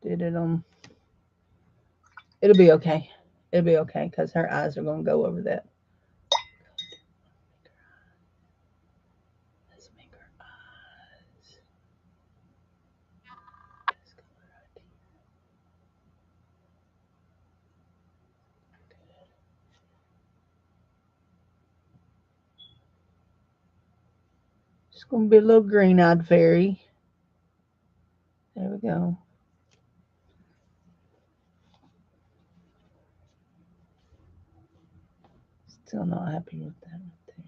Did it on. It'll be okay. It'll be okay because her eyes are going to go over that. Let's make her eyes. This color right here. It's going to be a little green-eyed fairy. There we go. Still not happy with that right there.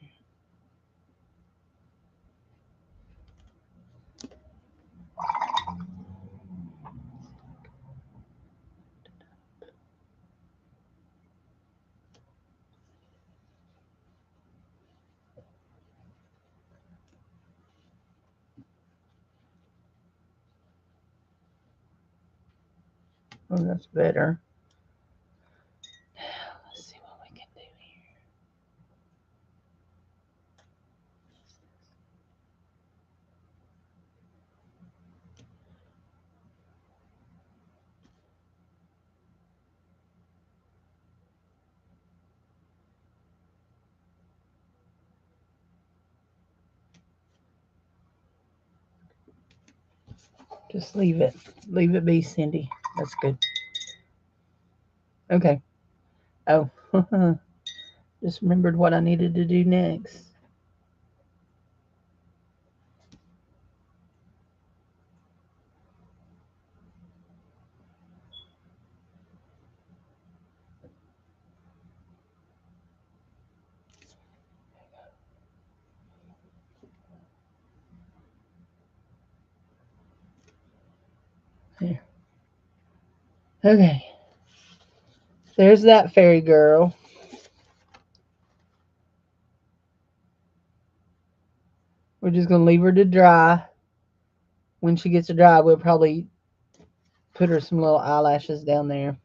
Oh, that's better. Let's see what we can do here. Just leave it. Leave it be, Cindy. That's good. Okay. Oh, just remembered what I needed to do next. Here. Okay. There's that fairy girl. We're just going to leave her to dry. When she gets to dry, we'll probably put her some little eyelashes down there.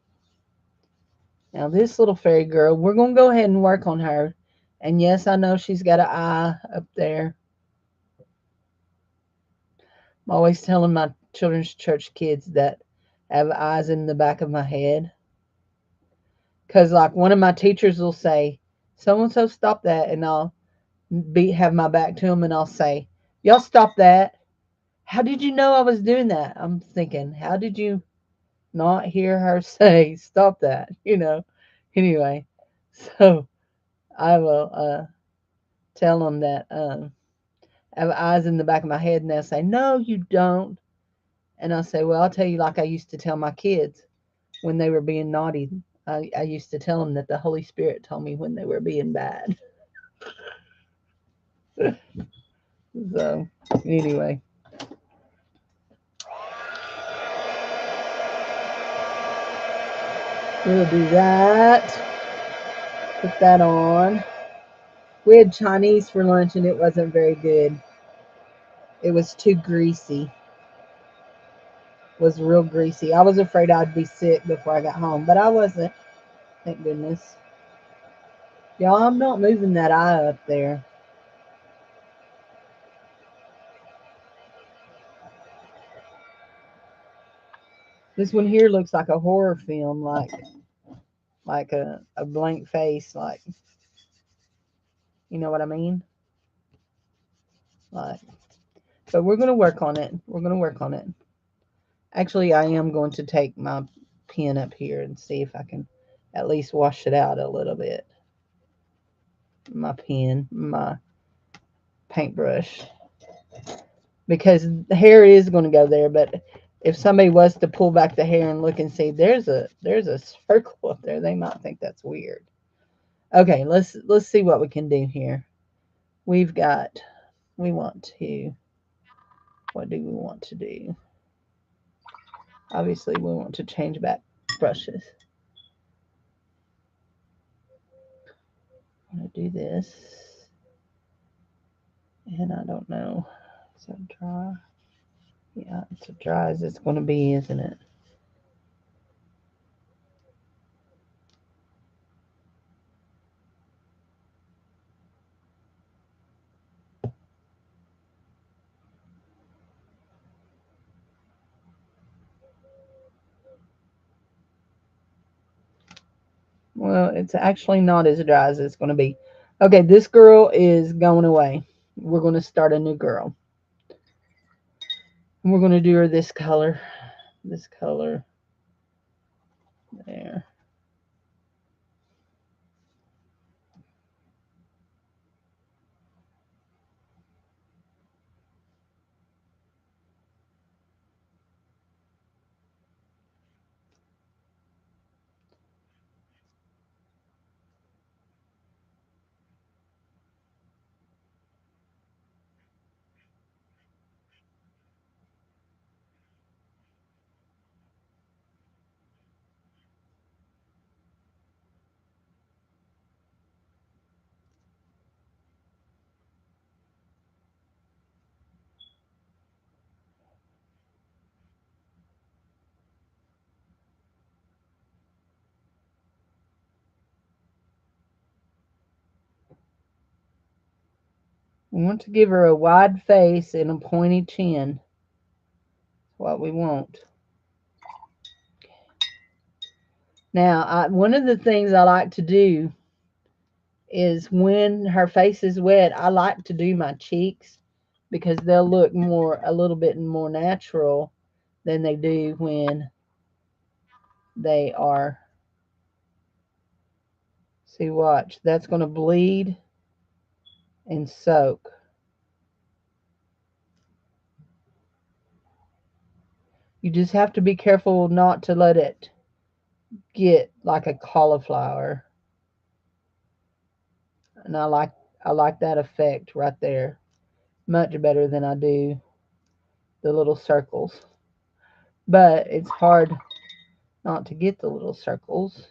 Now, this little fairy girl, we're going to go ahead and work on her. And yes, I know she's got an eye up there. I'm always telling my children's church kids that have eyes in the back of my head. Because, like, one of my teachers will say, so and so, stop that. And I'll have my back to them and I'll say, y'all stop that. How did you know I was doing that? I'm thinking, how did you not hear her say, stop that? Anyway, so I will tell them that I have eyes in the back of my head, and they'll say, no, you don't. And I'll say, well, I'll tell you, like I used to tell my kids when they were being naughty. I used to tell them that the Holy Spirit told me when they were being bad. So, anyway. We'll do that. Put that on. We had Chinese for lunch and it wasn't very good. It was too greasy. It was real greasy. I was afraid I'd be sick before I got home, but I wasn't. Thank goodness. Y'all, I'm not moving that eye up there. This one here looks like a horror film, like a blank face, like, you know what I mean? Like, but we're gonna work on it. We're gonna work on it. Actually, I am going to take my pen up here and see if I can at least wash it out a little bit. My pen, my paintbrush, because the hair is going to go there. But if somebody was to pull back the hair and look and see, there's a circle up there, they might think that's weird. Okay, let's see what we can do here. We want to. What do we want to do? Obviously, we want to change back brushes. I'm going to do this. And I don't know. Is that dry? Yeah, it's as dry as it's going to be, isn't it? Well, it's actually not as dry as it's going to be. Okay, this girl is going away. We're going to start a new girl. And we're going to do her this color. This color. There. We want to give her a wide face and a pointy chin. That's what we want. Now, one of the things I like to do is when her face is wet, I like to do my cheeks because they'll look a little bit more natural than they do when they are. See, watch. That's going to bleed and soak. You just have to be careful not to let it get like a cauliflower. And I like that effect right there much better than I do the little circles. But it's hard not to get the little circles.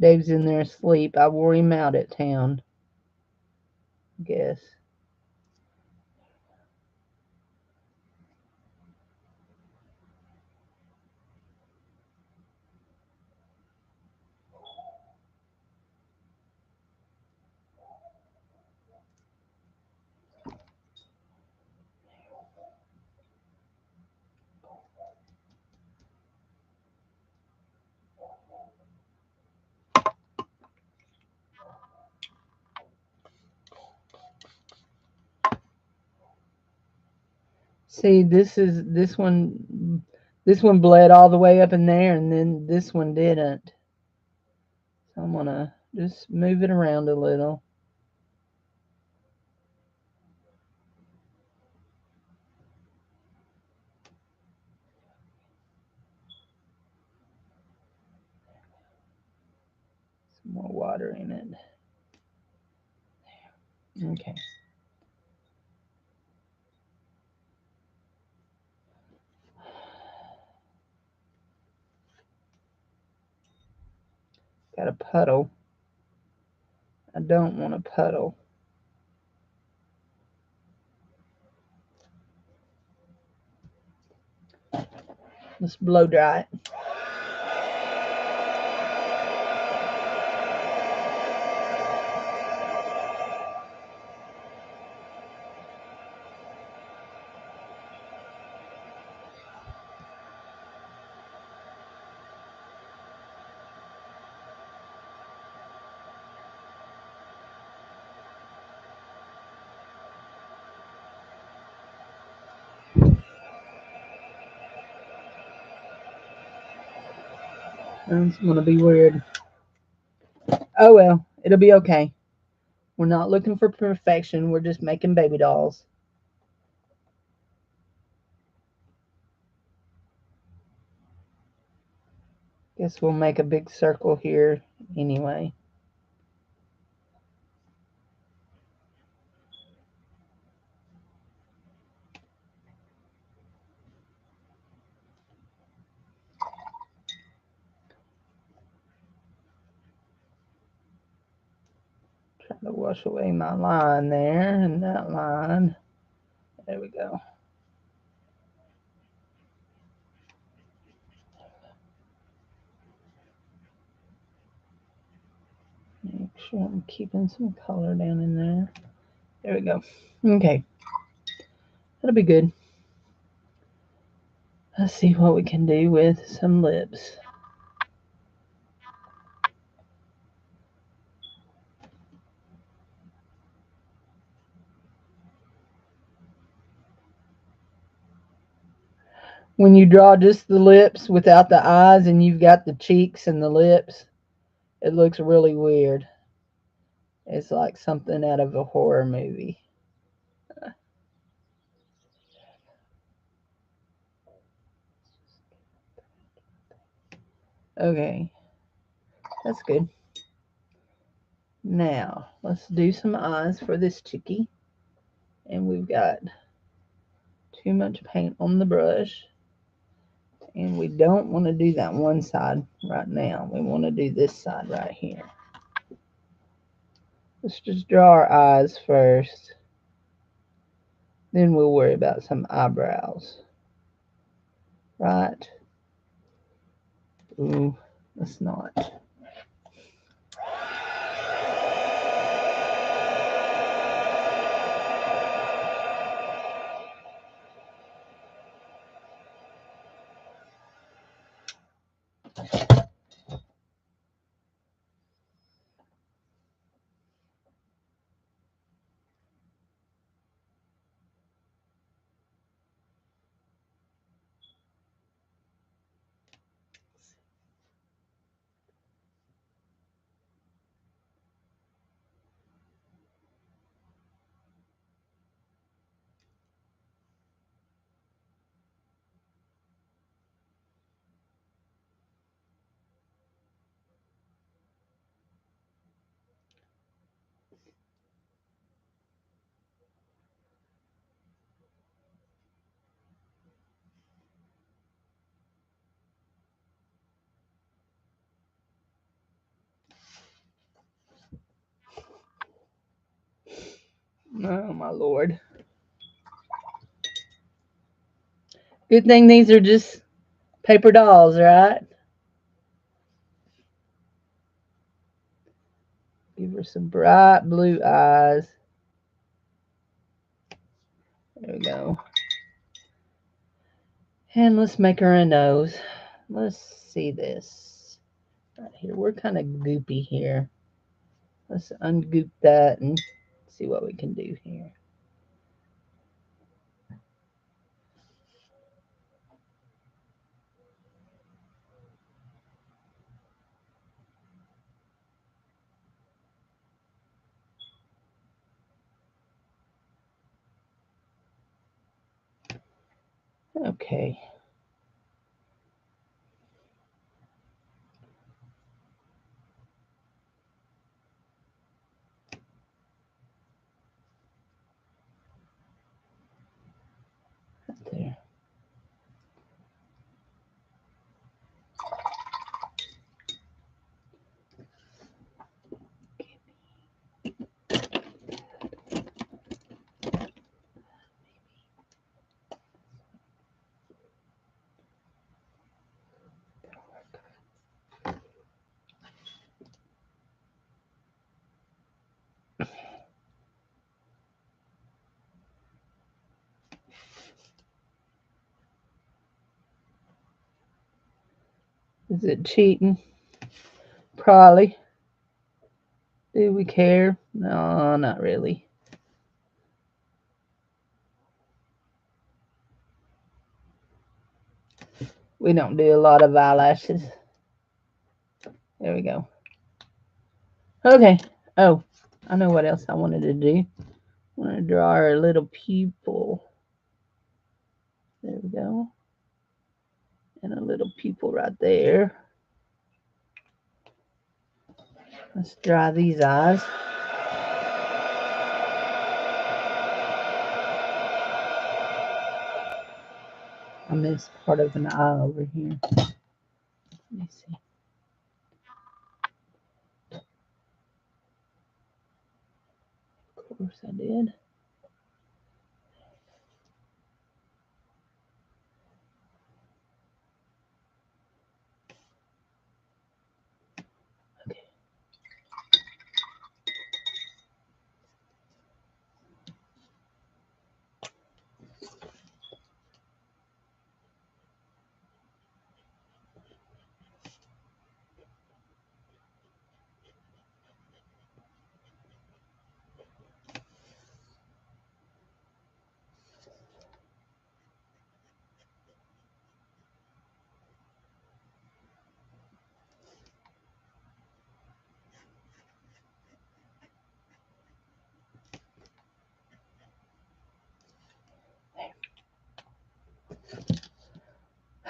Dave's in there asleep. I wore him out at town, I guess. See, this one bled all the way up in there, and then this one didn't. So I'm gonna just move it around a little. Some more water in it. Okay. Got a puddle. I don't want a puddle. Let's blow dry it. It's gonna be weird. Oh well, it'll be okay. We're not looking for perfection. We're just making baby dolls. Guess we'll make a big circle here anyway. Try to wash away my line there and that line. There we go. Make sure I'm keeping some color down in there. There we go. Okay. That'll be good. Let's see what we can do with some lips. When you draw just the lips without the eyes and you've got the cheeks and the lips, it looks really weird. It's like something out of a horror movie. Okay, that's good. Now, let's do some eyes for this chickie. And we've got too much paint on the brush. And we don't want to do that one side right now. We want to do this side right here. Let's just draw our eyes first. Then we'll worry about some eyebrows. Right? Ooh, let's not. Oh, my Lord. Good thing these are just paper dolls, right? Give her some bright blue eyes. There we go. And let's make her a nose. Let's see this. Right here. We're kind of goopy here. Let's ungoop that and see what we can do here. Okay. Right there. Is it cheating? Probably. Do we care? No, not really. We don't do a lot of eyelashes. There we go. Okay. Oh, I know what else I wanted to do. I want to draw her a little pupil. There we go. And a little pupil right there. Let's dry these eyes. I missed part of an eye over here. Let me see. did.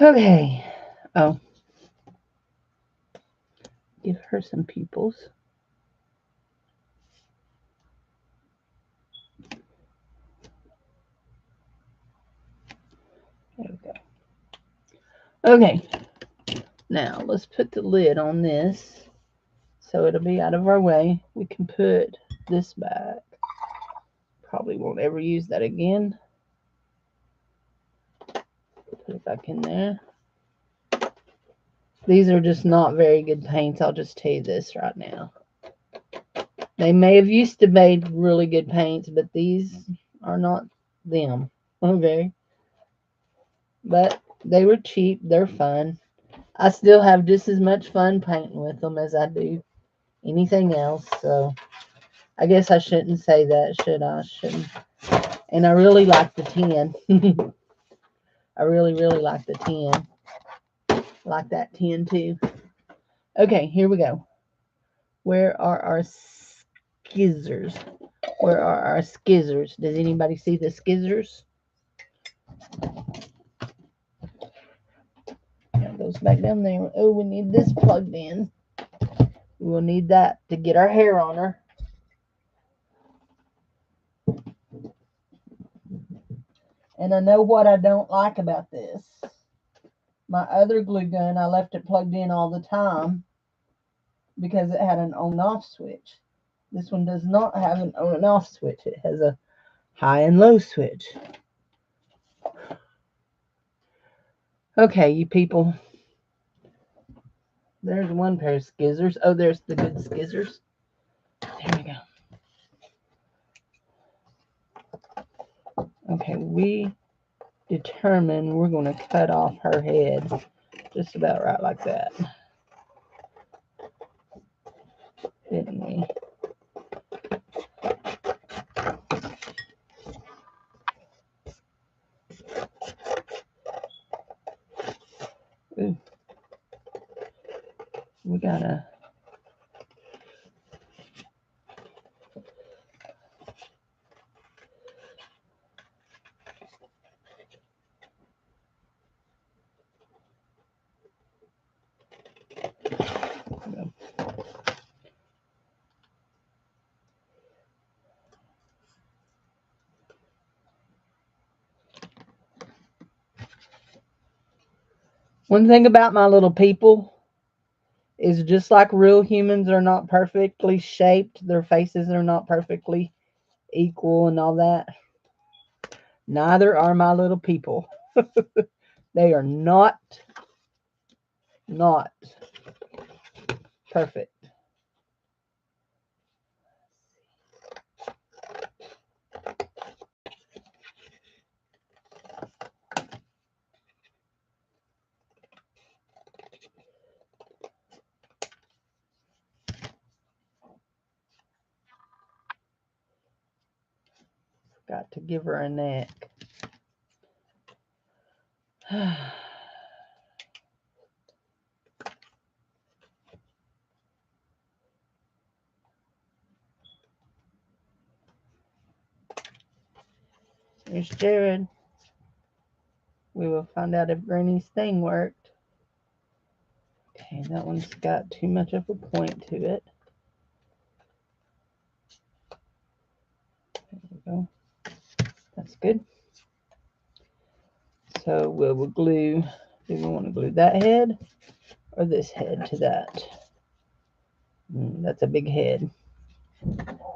Okay. Oh. Give her some pupils. There we go. Okay. Now let's put the lid on this so it'll be out of our way. We can put this back. Probably won't ever use that again. Put it back in there. These are just not very good paints. I'll just tell you this right now. They may have used to made really good paints, but these are not them. Okay. But they were cheap. They're fun. I still have just as much fun painting with them as I do anything else. So I guess I shouldn't say that, should I? Shouldn't. And I really like the tin. I really, really like the tin. I like that tin too. Okay, here we go. Where are our skizzers? Where are our skizzers? Does anybody see the skizzers? That goes back down there. Oh, we need this plugged in. We will need that to get our hair on her. And I know what I don't like about this. My other glue gun, I left it plugged in all the time because it had an on and off switch. This one does not have an on and off switch. It has a high and low switch. Okay, you people. There's one pair of skizzers. Oh, there's the good skizzers. There we go. Okay, we determined we're going to cut off her head just about right like that. Didn't we? Ooh. We gotta. One thing about my little people is just like real humans are not perfectly shaped, their faces are not perfectly equal and all that. Neither are my little people. They are not perfect. Got to give her a neck. There's Jared. We will find out if Granny's thing worked. Okay, that one's got too much of a point to it. There we go. That's good. So we'll glue. Do we want to glue that head or this head to that? That's a big head.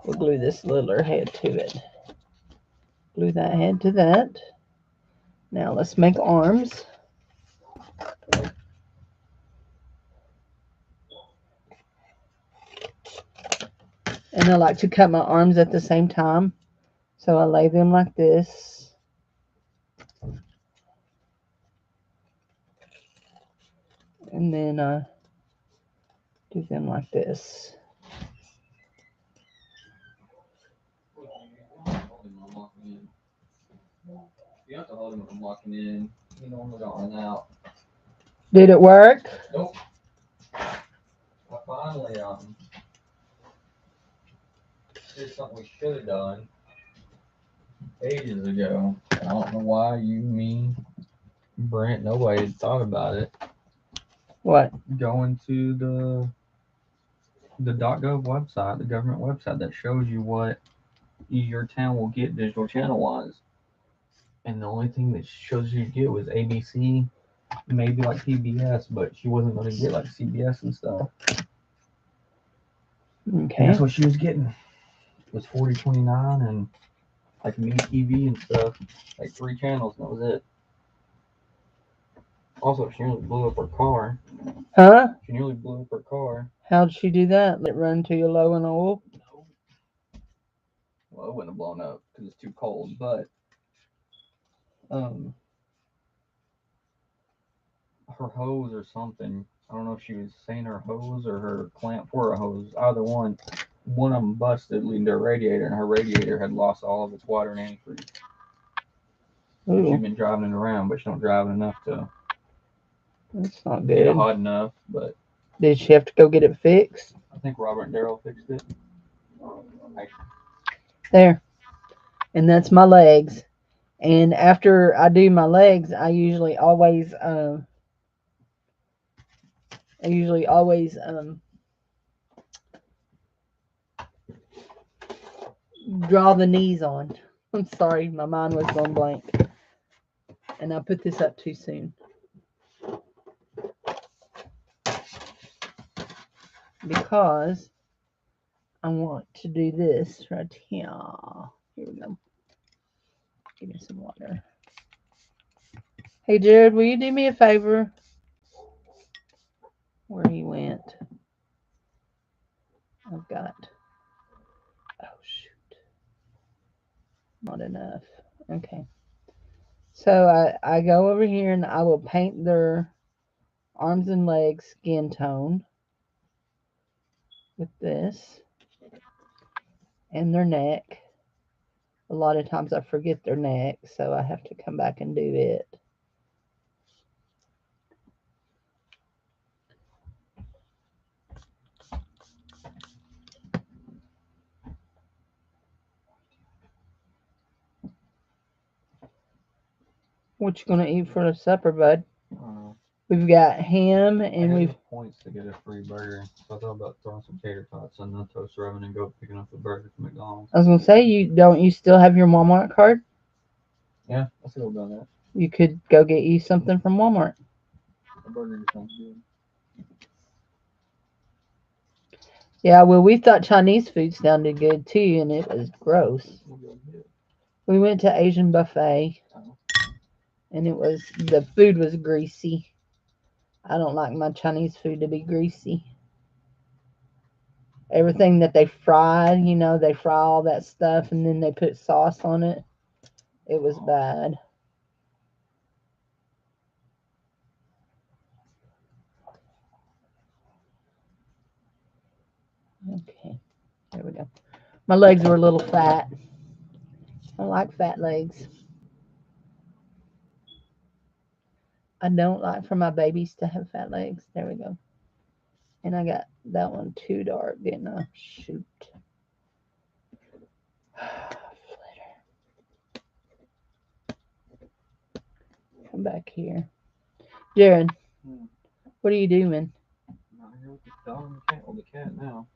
We'll glue this littler head to it. Glue that head to that. Now let's make arms. And I like to cut my arms at the same time. So I lay them like this. And then I do them like this. You have to hold him from locking in. You normally don't run out. Did it work? Nope. I finally did something we should have done ages ago. I don't know why you, me, Brent, nobody had thought about it. What? Going to the .gov website, the government website that shows you what your town will get digital channel wise. And the only thing that shows you get was ABC, maybe like PBS, but she wasn't going to get like CBS and stuff. Okay. And that's what she was getting. It was 40.29 and like Me TV and stuff, like 3 channels, and that was it. Also, she nearly blew up her car. Huh? She nearly blew up her car. How'd she do that? Let it run till you're low in oil? No. Well, it wouldn't have blown up because it's too cold, but her hose or something. I don't know if she was saying her hose or her clamp for a hose. Either one. One of them busted leading to her radiator, and her radiator had lost all of its water and antifreeze. She'd been driving it around, but she don't drive it enough to. That's not Get good. hot enough, but. Did she have to go get it fixed? I think Robert and Daryl fixed it. There. And that's my legs. And after I do my legs, I usually always draw the knees on. I'm sorry, my mind was going blank. And I put this up too soon. Because I want to do this right here. Here we go. Give me some water. Hey, Jared, will you do me a favor? Where he went. I've got. Oh, shoot. Not enough. Okay. So I go over here and I will paint their arms and legs skin tone with this. And their neck. A lot of times I forget their neck, so I have to come back and do it. What you gonna eat for the supper, bud? We've got ham and we've points to get a free burger. So I thought about throwing some tater tots in the toaster oven and go picking up the burger from McDonald's. I was gonna say you still have your Walmart card? Yeah, I still done that. You could go get you something from Walmart. The burger sounds good. Yeah, well, we thought Chinese food sounded good too, and it was gross. We went to Asian buffet, and the food was greasy. I don't like my Chinese food to be greasy. Everything that they fried, they fry all that stuff, and then they put sauce on it. It was bad. Okay, there we go. My legs were a little fat. I like fat legs. I don't like for my babies to have fat legs. There we go. And I got that one too dark, didn't I? Shoot. Come back here. Jared, what are you doing? I'm out here with the dog and the cat now.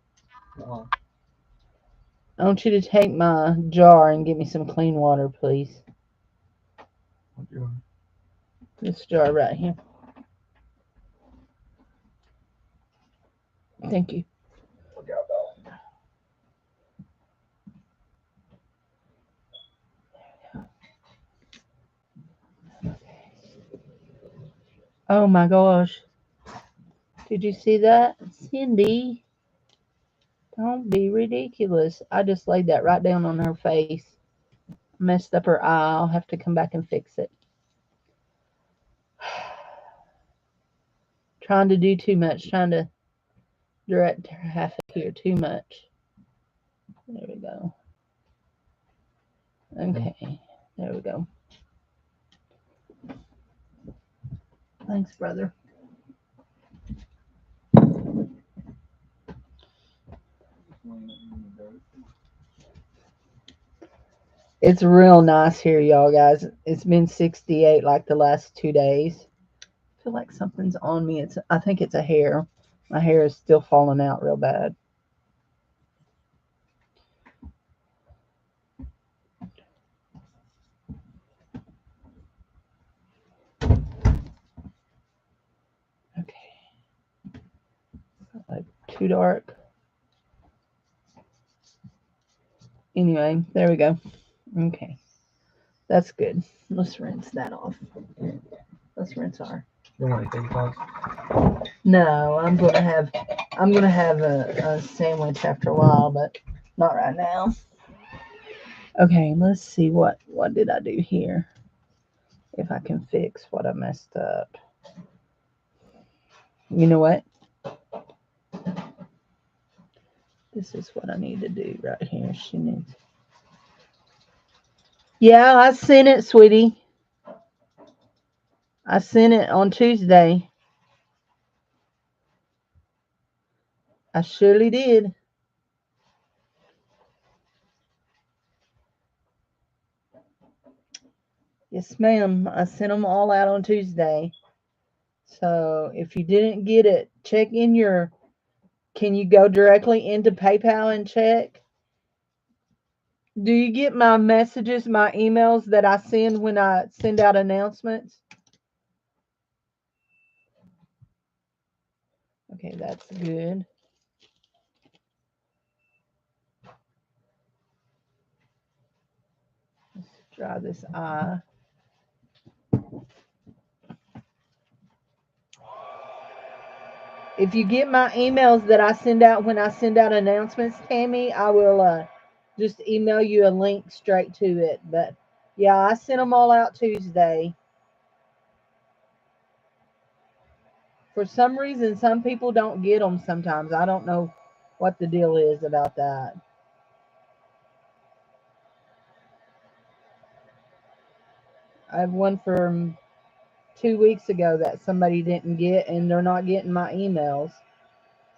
I want you to take my jar and get me some clean water, please. What jar? This jar right here. Thank you. Oh my gosh. Did you see that? Cindy, don't be ridiculous. I just laid that right down on her face. Messed up her eye. I'll have to come back and fix it. Trying to do too much. Trying to direct her half here too much. There we go. Okay. There we go. Thanks, brother. It's real nice here, y'all guys. It's been 68 like the last 2 days. I feel like something's on me. I think it's a hair. My hair is still falling out real bad. Okay. Like too dark. Anyway, there we go. Okay. That's good. Let's rinse that off. Let's rinse our. You want anything, Fox? No, I'm gonna have a sandwich after a while, but not right now. Okay, let's see what did I do here. If I can fix what I messed up. You know what? This is what I need to do right here. She needs. Yeah, I sent it, sweetie. I sent it on Tuesday. I surely did. Yes, ma'am. I sent them all out on Tuesday. So if you didn't get it, check in your. Can you go directly into PayPal and check? Do you get my messages, my emails that I send when I send out announcements? Okay, that's good. Let's dry this eye. If you get my emails that I send out when I send out announcements, Tammy, I will just email you a link straight to it. But yeah, I sent them all out Tuesday. For some reason, some people don't get them sometimes. I don't know what the deal is about that. I have one from 2 weeks ago that somebody didn't get, and they're not getting my emails.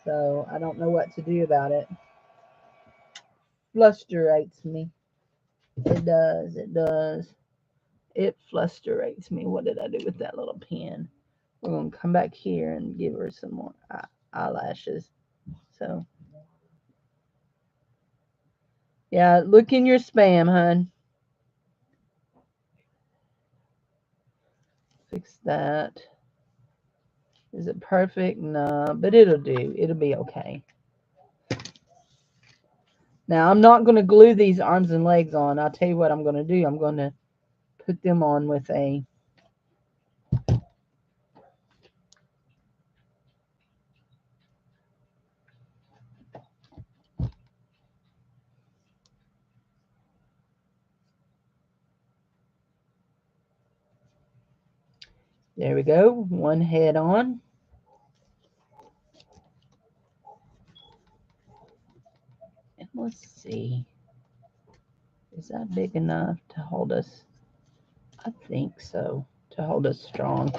So I don't know what to do about it. Frustrates me. It does. It does. It frustrates me. What did I do with that little pen? We're going to come back here and give her some more eyelashes. So, yeah, look in your spam, hun. Fix that. Is it perfect? No, but it'll do. It'll be okay. Now, I'm not going to glue these arms and legs on. I'll tell you what I'm going to do. I'm going to put them on with a. There we go. One head on. And let's see. Is that big enough to hold us? I think so. To hold us strong.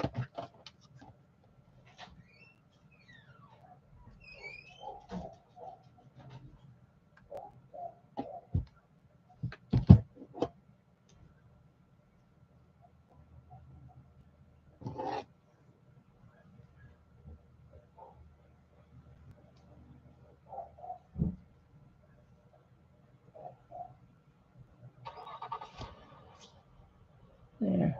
There.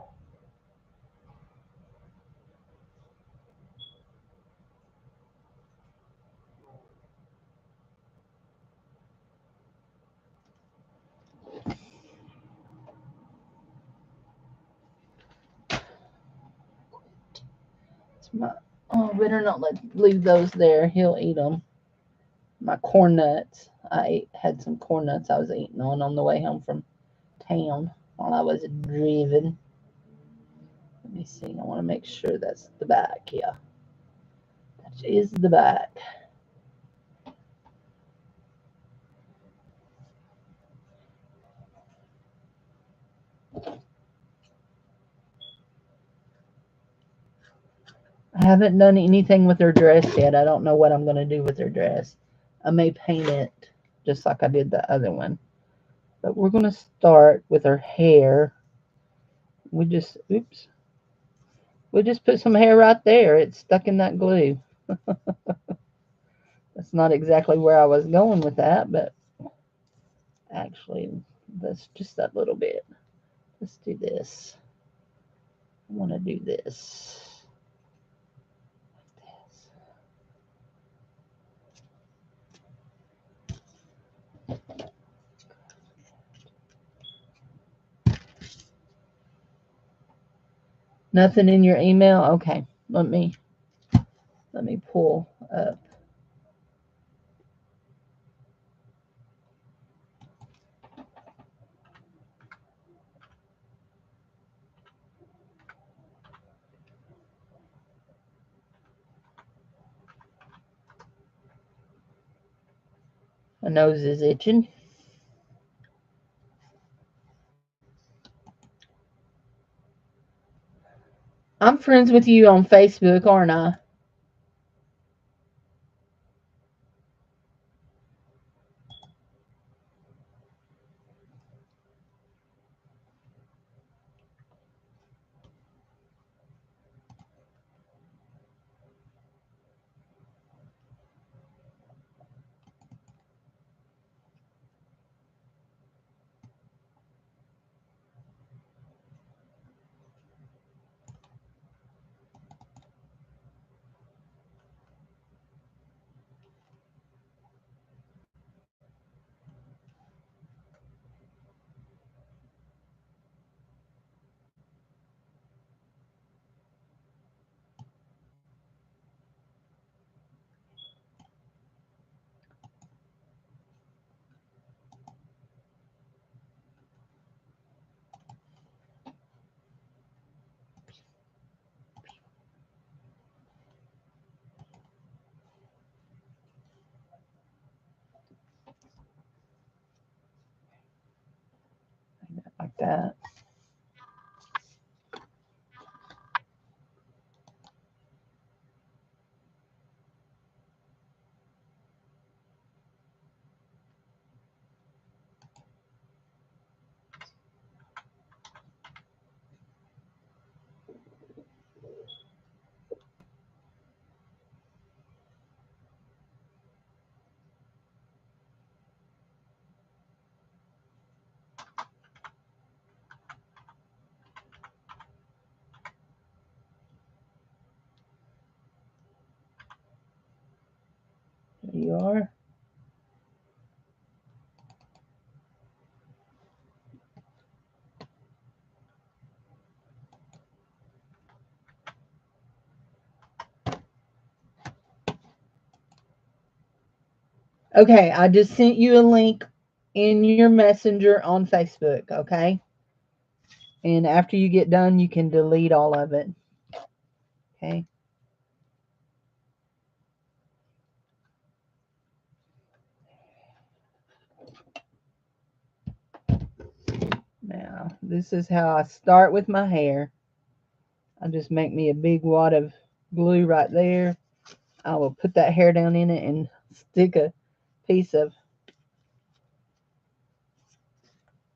Better not leave those there. He'll eat them. My corn nuts. Had some corn nuts I was eating on the way home from town while I was driving. Let me see. I want to make sure that's the back. Yeah, that is the back. I haven't done anything with her dress yet. I don't know what I'm going to do with her dress. I may paint it just like I did the other one. But we're going to start with her hair. Oops. We just put some hair right there. It's stuck in that glue. That's not exactly where I was going with that, but actually, that's just that little bit. Let's do this. I want to do this. Nothing in your email? Okay. Let me pull up. My nose is itching. I'm friends with you on Facebook, aren't I? Like that. There you are. Okay, I just sent you a link in your messenger on Facebook, okay? And after you get done, you can delete all of it. Okay? Now, this is how I start with my hair. I just make me a big wad of glue right there. I will put that hair down in it and stick a piece of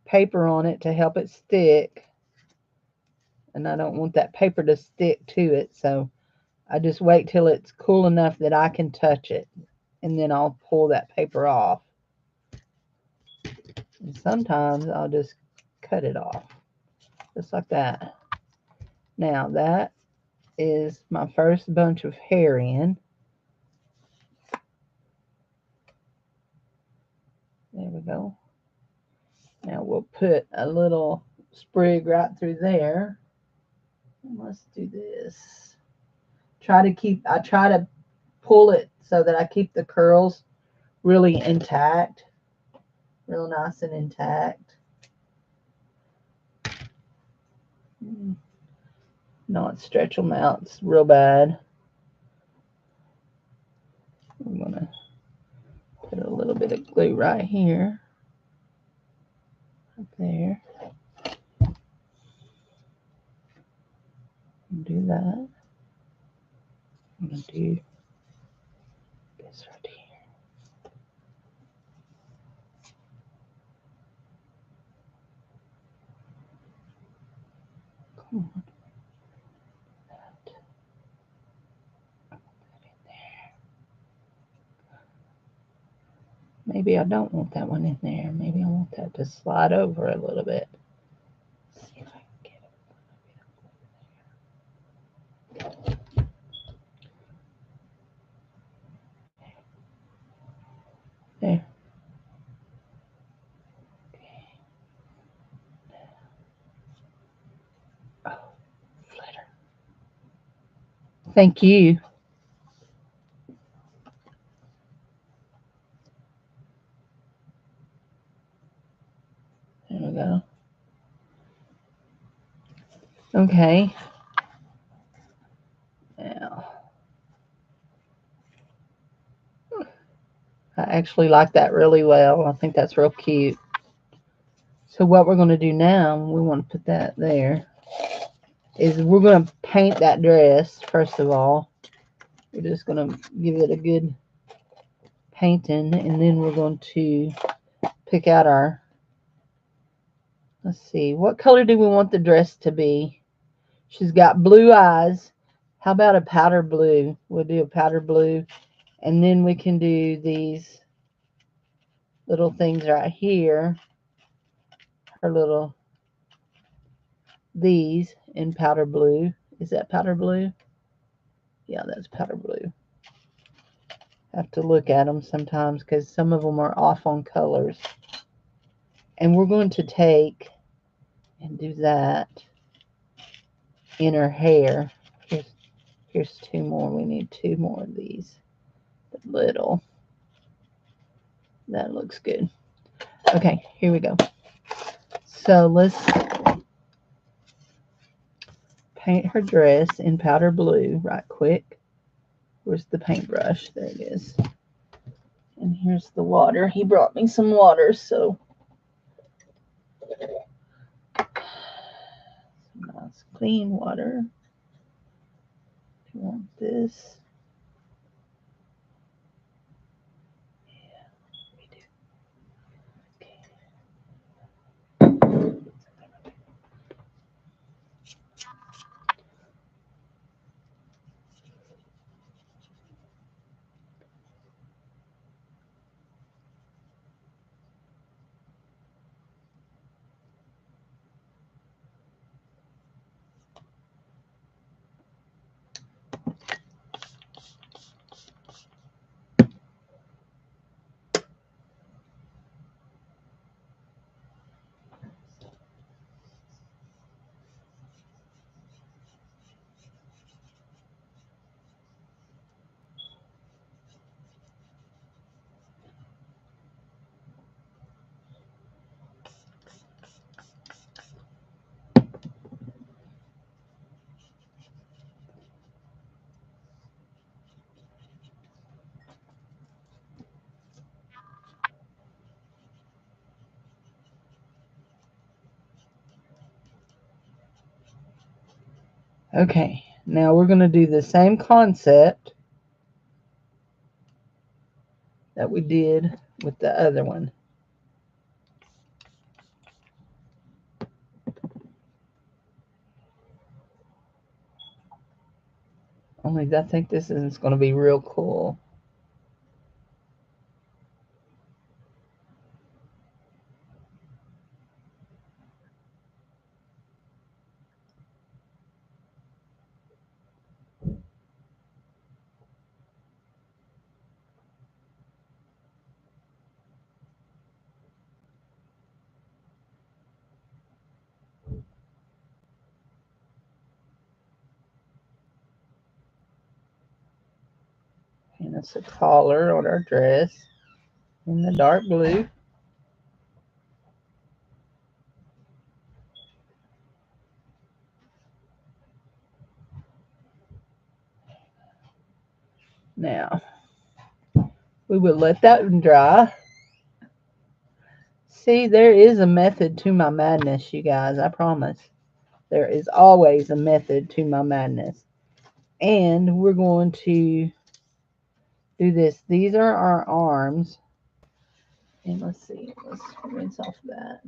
paper on it to help it stick. And I don't want that paper to stick to it, so I just wait till it's cool enough that I can touch it. And then I'll pull that paper off. And sometimes I'll just cut it off. Just like that. Now that is my first bunch of hair in. There we go. Now we'll put a little sprig right through there. And let's do this. I try to pull it so that I keep the curls really intact, real nice and intact. Not stretch them out. It's real bad. I'm gonna put a little bit of glue right here, right there. Do that. I'm gonna do this right here. Come on. Maybe I don't want that one in there. Maybe I want that to slide over a little bit. Let's see if I can get it. There. Okay. Oh, flitter. Thank you. There we go. Okay. Now, I actually like that really well. I think that's real cute. So what we're going to do now, we want to put that there, is we're going to paint that dress first of all. We're just going to give it a good painting, and then we're going to pick out our, let's see, what color do we want the dress to be? She's got blue eyes. How about a powder blue? We'll do a powder blue, and then we can do these little things right here. Her little, these in powder blue. Is that powder blue? Yeah, that's powder blue. Have to look at them sometimes because some of them are off on colors. And we're going to take and do that in her hair. Here's two more. We need two more of these. Little. That looks good. Okay, here we go. So let's paint her dress in powder blue right quick. Where's the paintbrush? There it is. And here's the water. He brought me some water, so some nice clean water. You want this? Yeah, we do. Okay, now we're going to do the same concept that we did with the other one. Only I think this is going to be real cool. us a collar on our dress in the dark blue. Now, we will let that one dry. See, there is a method to my madness, you guys. I promise. There is always a method to my madness. And we're going to do this. These are our arms. And let's see. Let's rinse off that.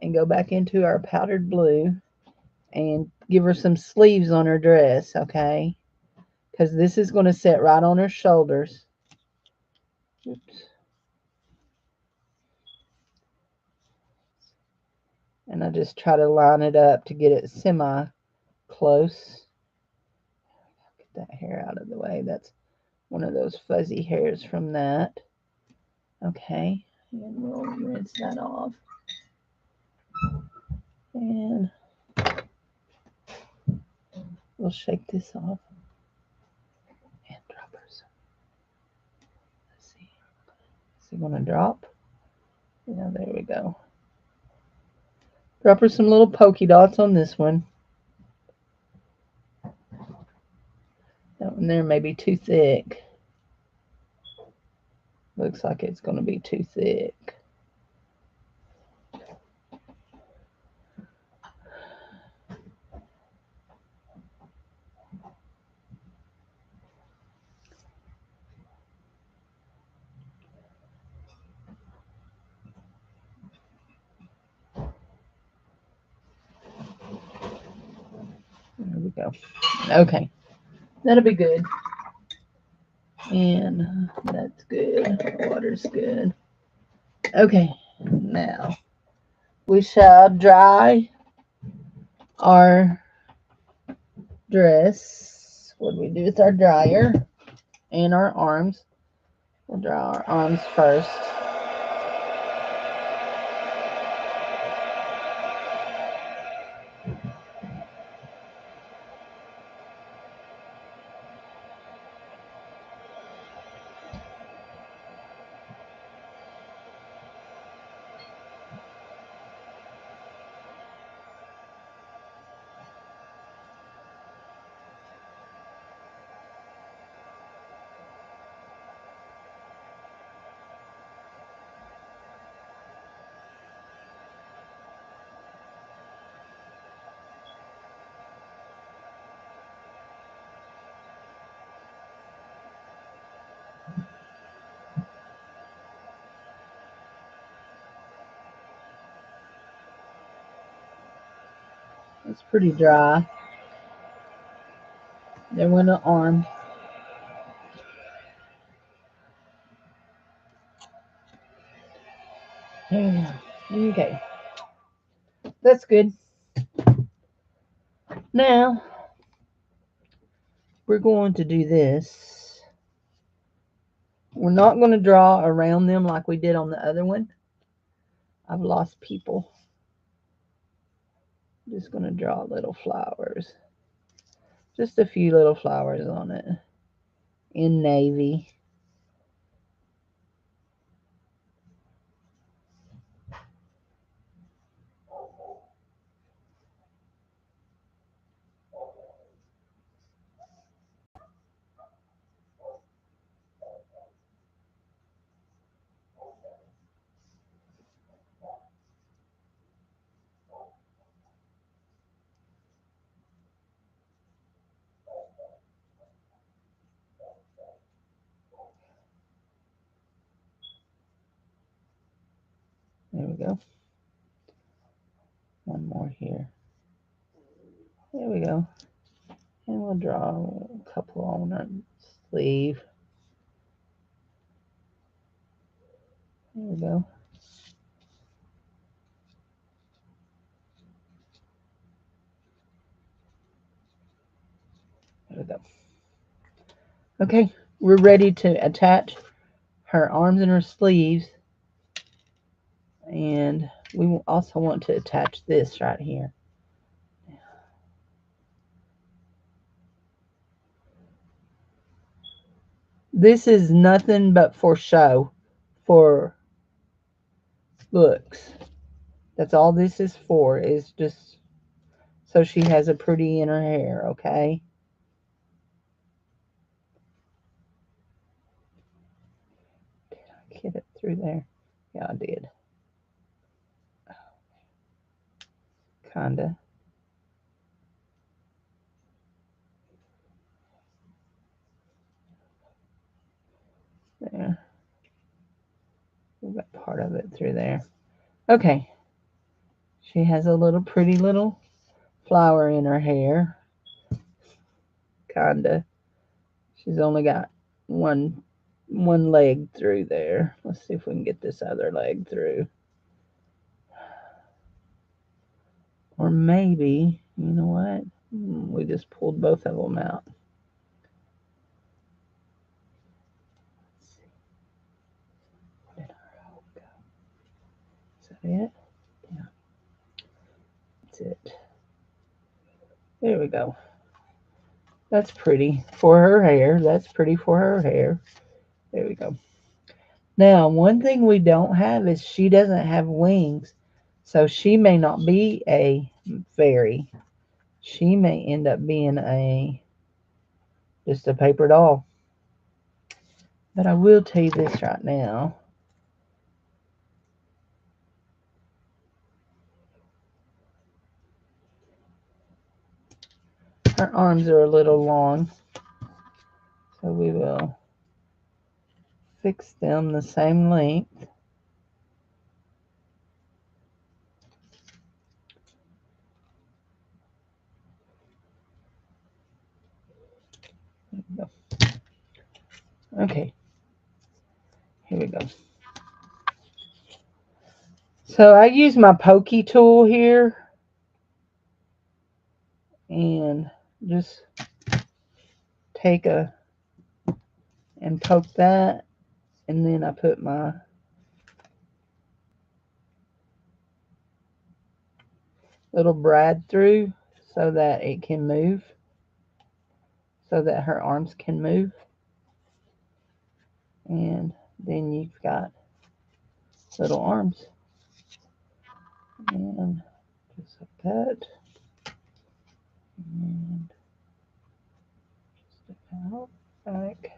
And go back into our powdered blue. And give her some sleeves on her dress, okay? Because this is going to sit right on her shoulders. Oops. And I just try to line it up to get it semi-close. Get that hair out of the way. That's one of those fuzzy hairs from that. Okay, and we'll rinse that off. And we'll shake this off. And drop her some. Let's see. Is it going to drop? Yeah, there we go. Drop her some little polka dots on this one. That one there may be too thick. Looks like it's going to be too thick. There we go. Okay. That'll be good. And that's good. Water's good. Okay. Now we shall dry our dress. What do we do with our dryer? And our arms. We'll dry our arms first. It's pretty dry. Then went the arm. Okay. That's good. Now we're going to do this. We're not going to draw around them like we did on the other one. I've lost people. I'm just going to draw little flowers. Just a few little flowers on it. In navy. There we go. One more here. There we go. And we'll draw a couple on our sleeve. There we go. There we go. Okay, we're ready to attach her arms and her sleeves. And we also want to attach this right here. this is nothing but for show, for looks. That's all this is for, is just so she has a pretty in her hair, okay? Did I get it through there? Yeah, I did. Kinda. There. We got part of it through there. Okay. She has a little pretty little flower in her hair. Kinda. She's only got one leg through there. Let's see if we can get this other leg through. Or maybe, you know what? We just pulled both of them out. Where did our hole go? Is that it? Yeah, that's it. There we go. That's pretty for her hair. That's pretty for her hair. There we go. Now, one thing we don't have is she doesn't have wings. So she may not be a fairy. She may end up being just a paper doll. But I will tell you this right now. Her arms are a little long. So we will fix them the same length. Okay, here we go. So I use my pokey tool here and just take and poke that, and then I put my little brad through so that it can move, so that her arms can move. And then you've got little arms. And just like that. And just out, back.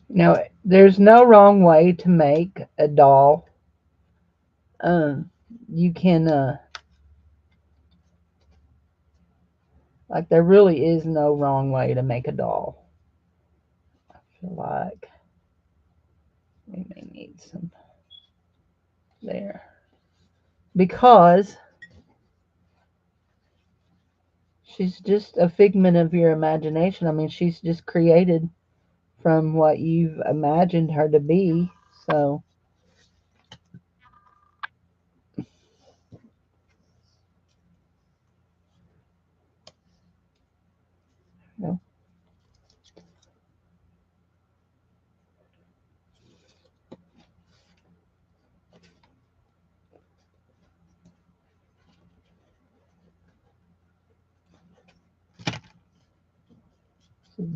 Now, there's no wrong way to make a doll. You can, like, there really is no wrong way to make a doll. I feel like we may need some there. Because she's just a figment of your imagination. I mean, she's just created from what you've imagined her to be. So, you know,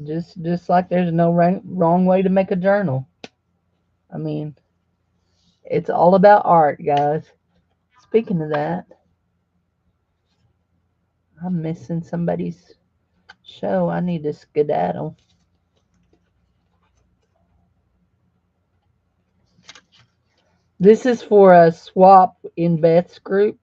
just like there's no wrong way to make a journal. I mean, it's all about art, guys. Speaking of that, I'm missing somebody's show. I need to skedaddle. This is for a swap in Beth's group.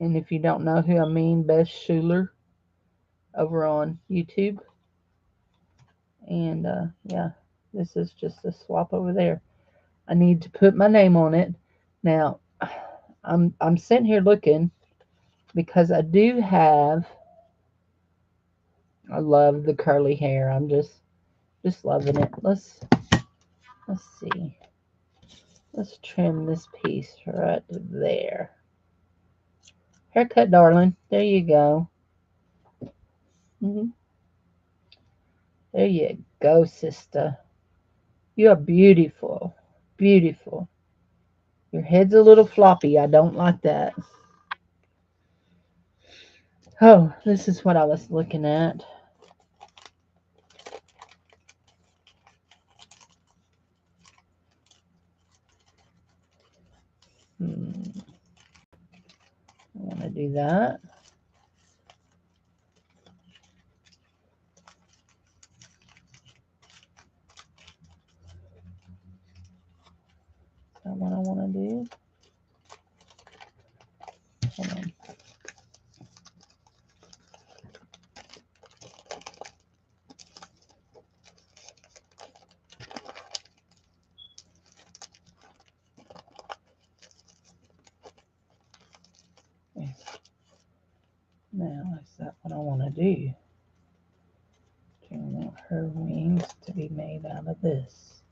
And if you don't know who I mean, Beth Schuler over on YouTube. And yeah, this is just a swap over there. I need to put my name on it. Now, I'm sitting here looking because I do have. I love the curly hair. I'm just loving it. Let's see. Let's trim this piece right there. Haircut, darling. There you go. There you go, sister. You are beautiful. Beautiful. Your head's a little floppy. I don't like that. Oh, this is what I was looking at. I want to do that. Is that what I want to do? Hold on. Now, is that what I want to do? Do I want her wings to be made out of this?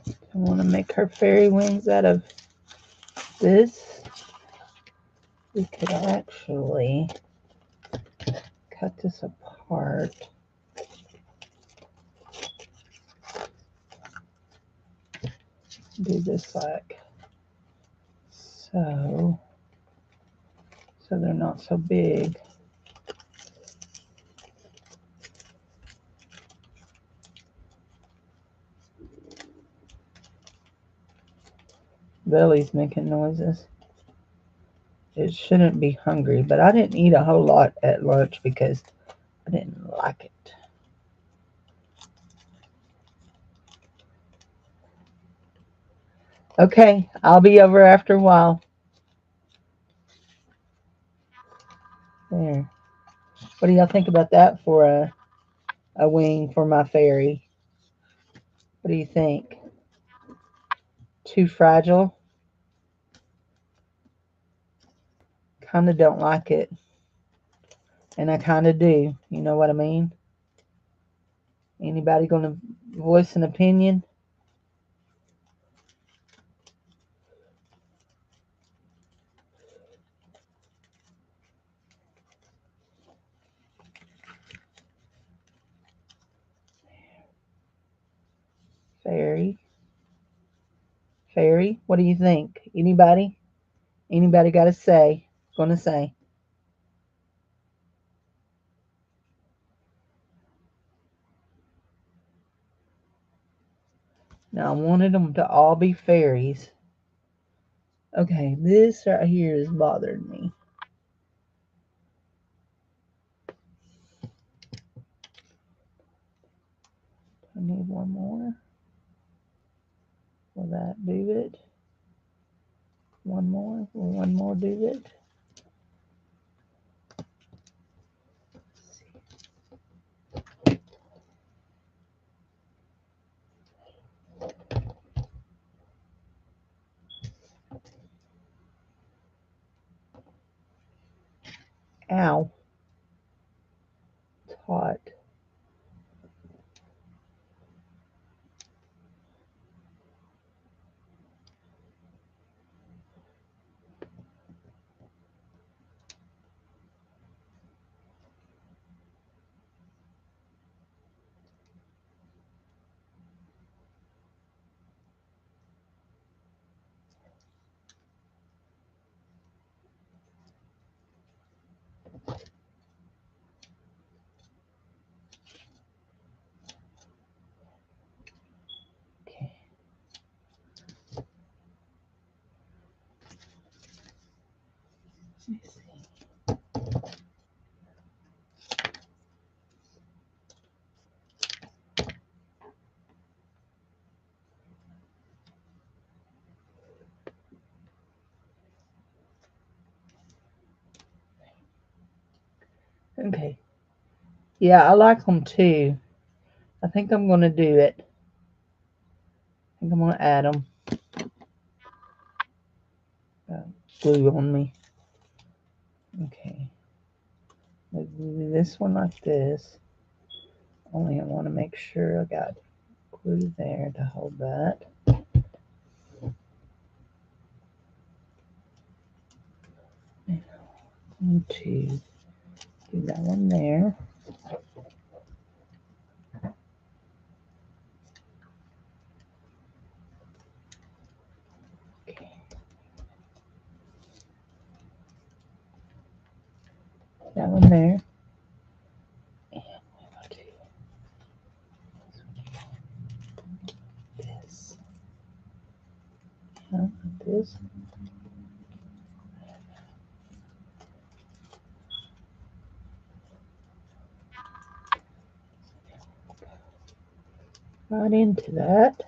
I want to make her fairy wings out of this. We could actually cut this apart. Do this like so. So they're not so big. Belly's making noises. It shouldn't be hungry, but I didn't eat a whole lot at lunch because I didn't like it. Okay, I'll be over after a while. There. What do y'all think about that for a wing for my fairy? What do you think? Too fragile? Kind of don't like it. And I kind of do. You know what I mean? Anybody going to voice an opinion? Fairy? Fairy? What do you think? Anybody? Anybody got to say? Going to say? Now, I wanted them to all be fairies. Okay, this right here is bothering me. I need one more. Will that do it? One more? Will one more do it? Ow. It's hot. Okay. Let me see. Okay. Yeah, I like them too. I think I'm going to do it. I think I'm going to add them. Glue on me. Okay. Let's do this one like this. Only I want to make sure I got glue there to hold that. 1, 2. Do that one there. Okay. That one there. And we want to do this. Like this. Right into that.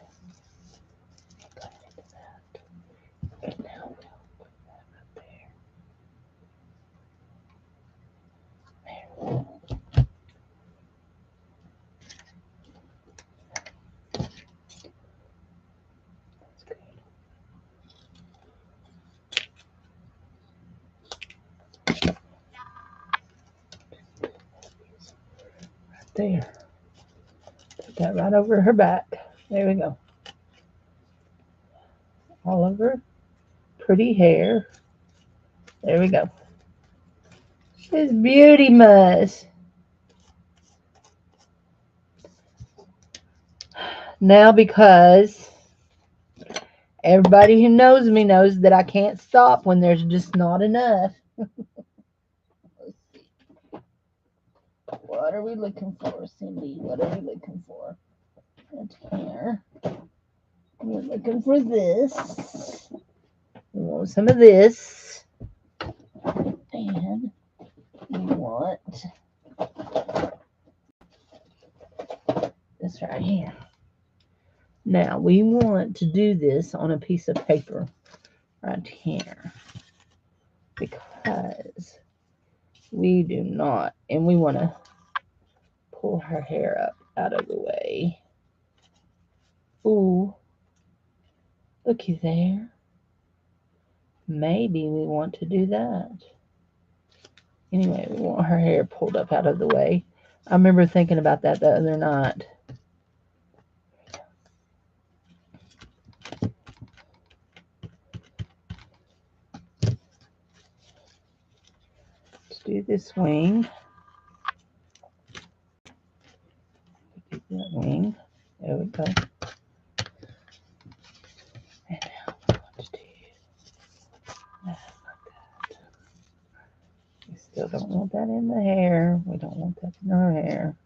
And now we'll put that right there. There. That's good. Right there. Put that right over her back. There we go. All over. Pretty hair. There we go. She's beauty must. Now, because everybody who knows me knows that I can't stop when there's just not enough. What are we looking for, Cindy? What are we looking for? Right here. We're looking for this. We want some of this. And we want this right here. Now, we want to do this on a piece of paper right here. Because we do not, and we want to pull her hair up out of the way. Ooh, looky there. Maybe we want to do that. Anyway, we want her hair pulled up out of the way. I remember thinking about that the other night. Let's do this wing. Do that wing. There we go. And now we want to do that like that. We still don't want that in the hair. We don't want that in her hair.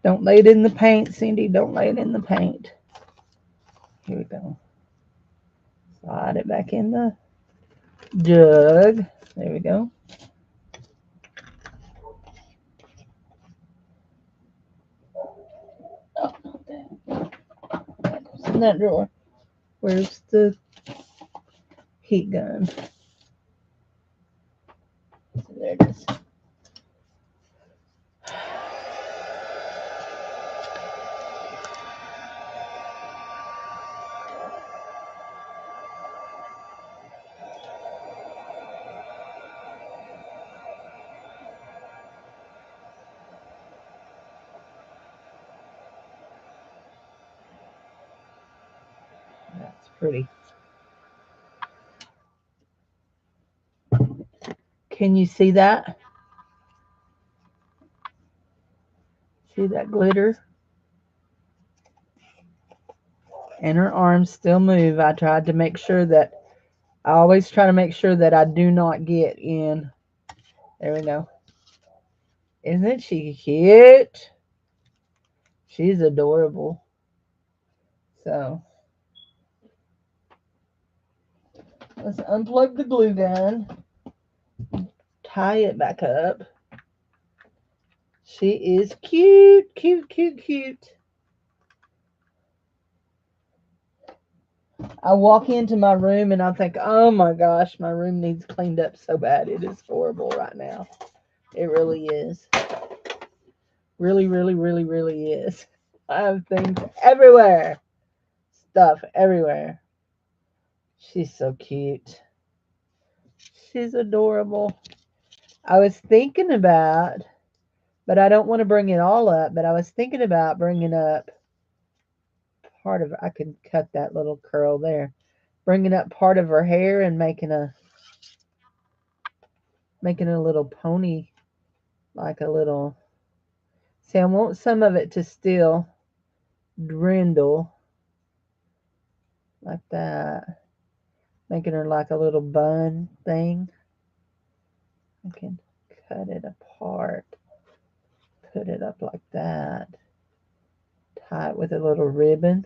Don't lay it in the paint, Cindy. Don't lay it in the paint. Here we go. Slide it back in the jug. There we go. Oh, that goes in that drawer. Where's the heat gun? So there it is. That's pretty. Can you see that? See that glitter? And her arms still move. I tried to make sure that I always try to make sure that I do not get in There we go. Isn't she cute? She's adorable. So let's unplug the glue gun, tie it back up. She is cute, cute, cute, cute. I walk into my room and I think, oh my gosh, my room needs cleaned up so bad. It is horrible right now. It really is. Really, really, really, really is. I have things everywhere. Stuff everywhere. She's so cute. She's adorable. I was thinking about, but I don't want to bring it all up, but I was thinking about bringing up part of, I could cut that little curl there. Bringing up part of her hair and making a little pony, like a little, see, I want some of it to still dwindle like that. Making her like a little bun thing. I can cut it apart, put it up like that, tie it with a little ribbon.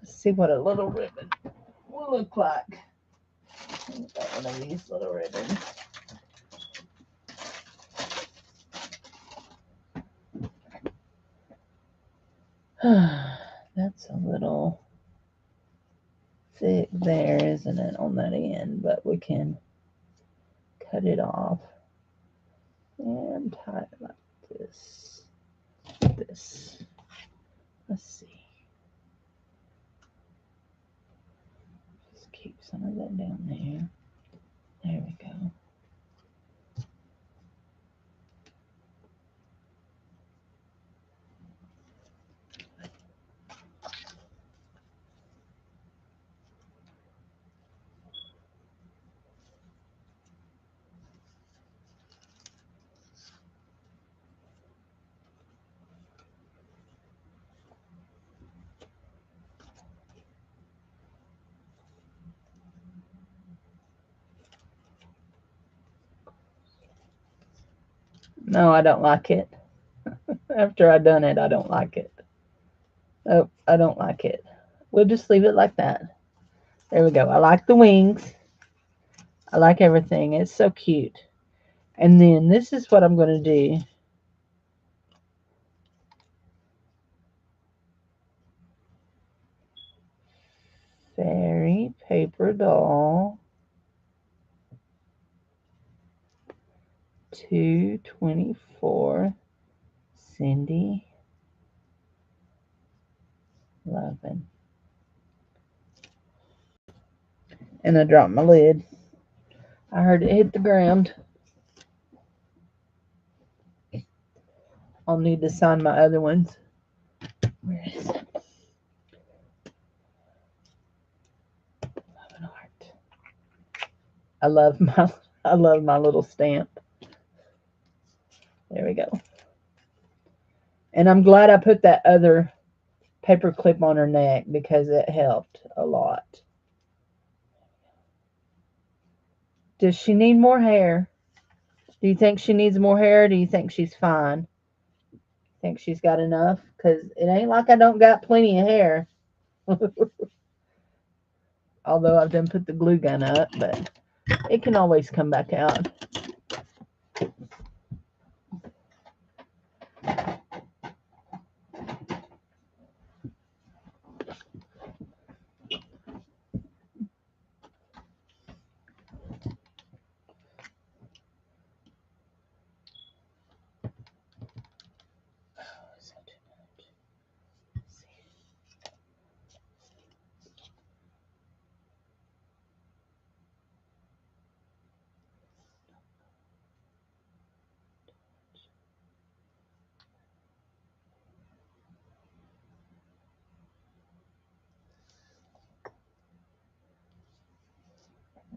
Let's see what a little ribbon will look like. I've got one of these little ribbons. That's a little thick there, isn't it, on that end? But we can cut it off and tie it like this. This. Let's see. Just keep some of that down there. There we go. No, I don't like it. After I done it, I don't like it. Oh, I don't like it. We'll just leave it like that. There we go. I like the wings. I like everything. It's so cute. And then this is what I'm going to do. Fairy paper doll. 224. Cindy Loven. And I dropped my lid. I heard it hit the ground. I'll need to sign my other ones. Where is it? Love and Heart. I love my little stamp. There we go. And I'm glad I put that other paper clip on her neck because it helped a lot. Does she need more hair? Do you think she needs more hair? Or do you think she's fine? Think she's got enough? Because it ain't like I don't got plenty of hair. Although I've done put the glue gun up, but it can always come back out.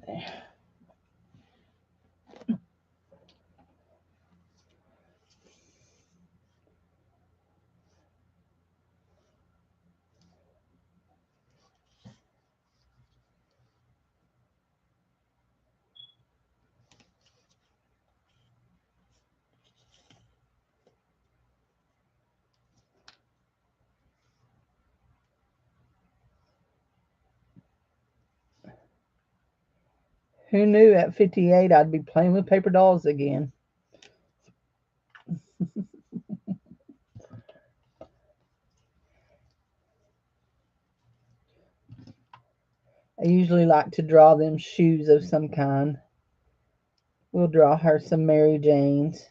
There. Who knew at 58 I'd be playing with paper dolls again? I usually like to draw them shoes of some kind. We'll draw her some Mary Janes.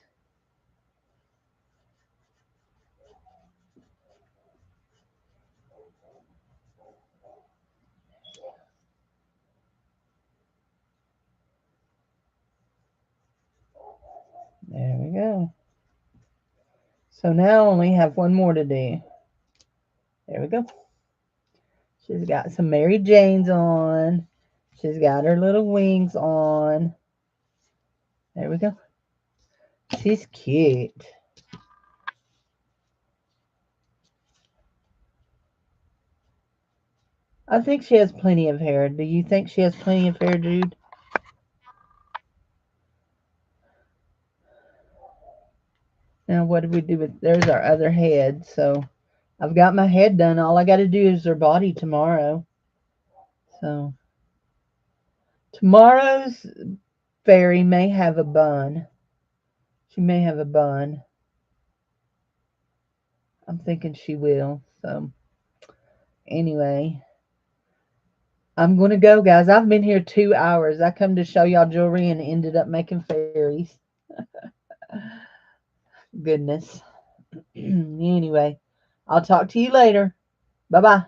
There we go. So now I only have one more to do. There we go. She's got some Mary Janes on. She's got her little wings on. There we go. She's cute. I think she has plenty of hair. Do you think she has plenty of hair, Jude? Now, what do we do with... There's our other head. So, I've got my head done. All I got to do is her body tomorrow. So, tomorrow's fairy may have a bun. She may have a bun. I'm thinking she will. So, anyway, I'm going to go, guys. I've been here 2 hours. I come to show y'all jewelry and ended up making fairies. Goodness. Anyway, I'll talk to you later. Bye-bye.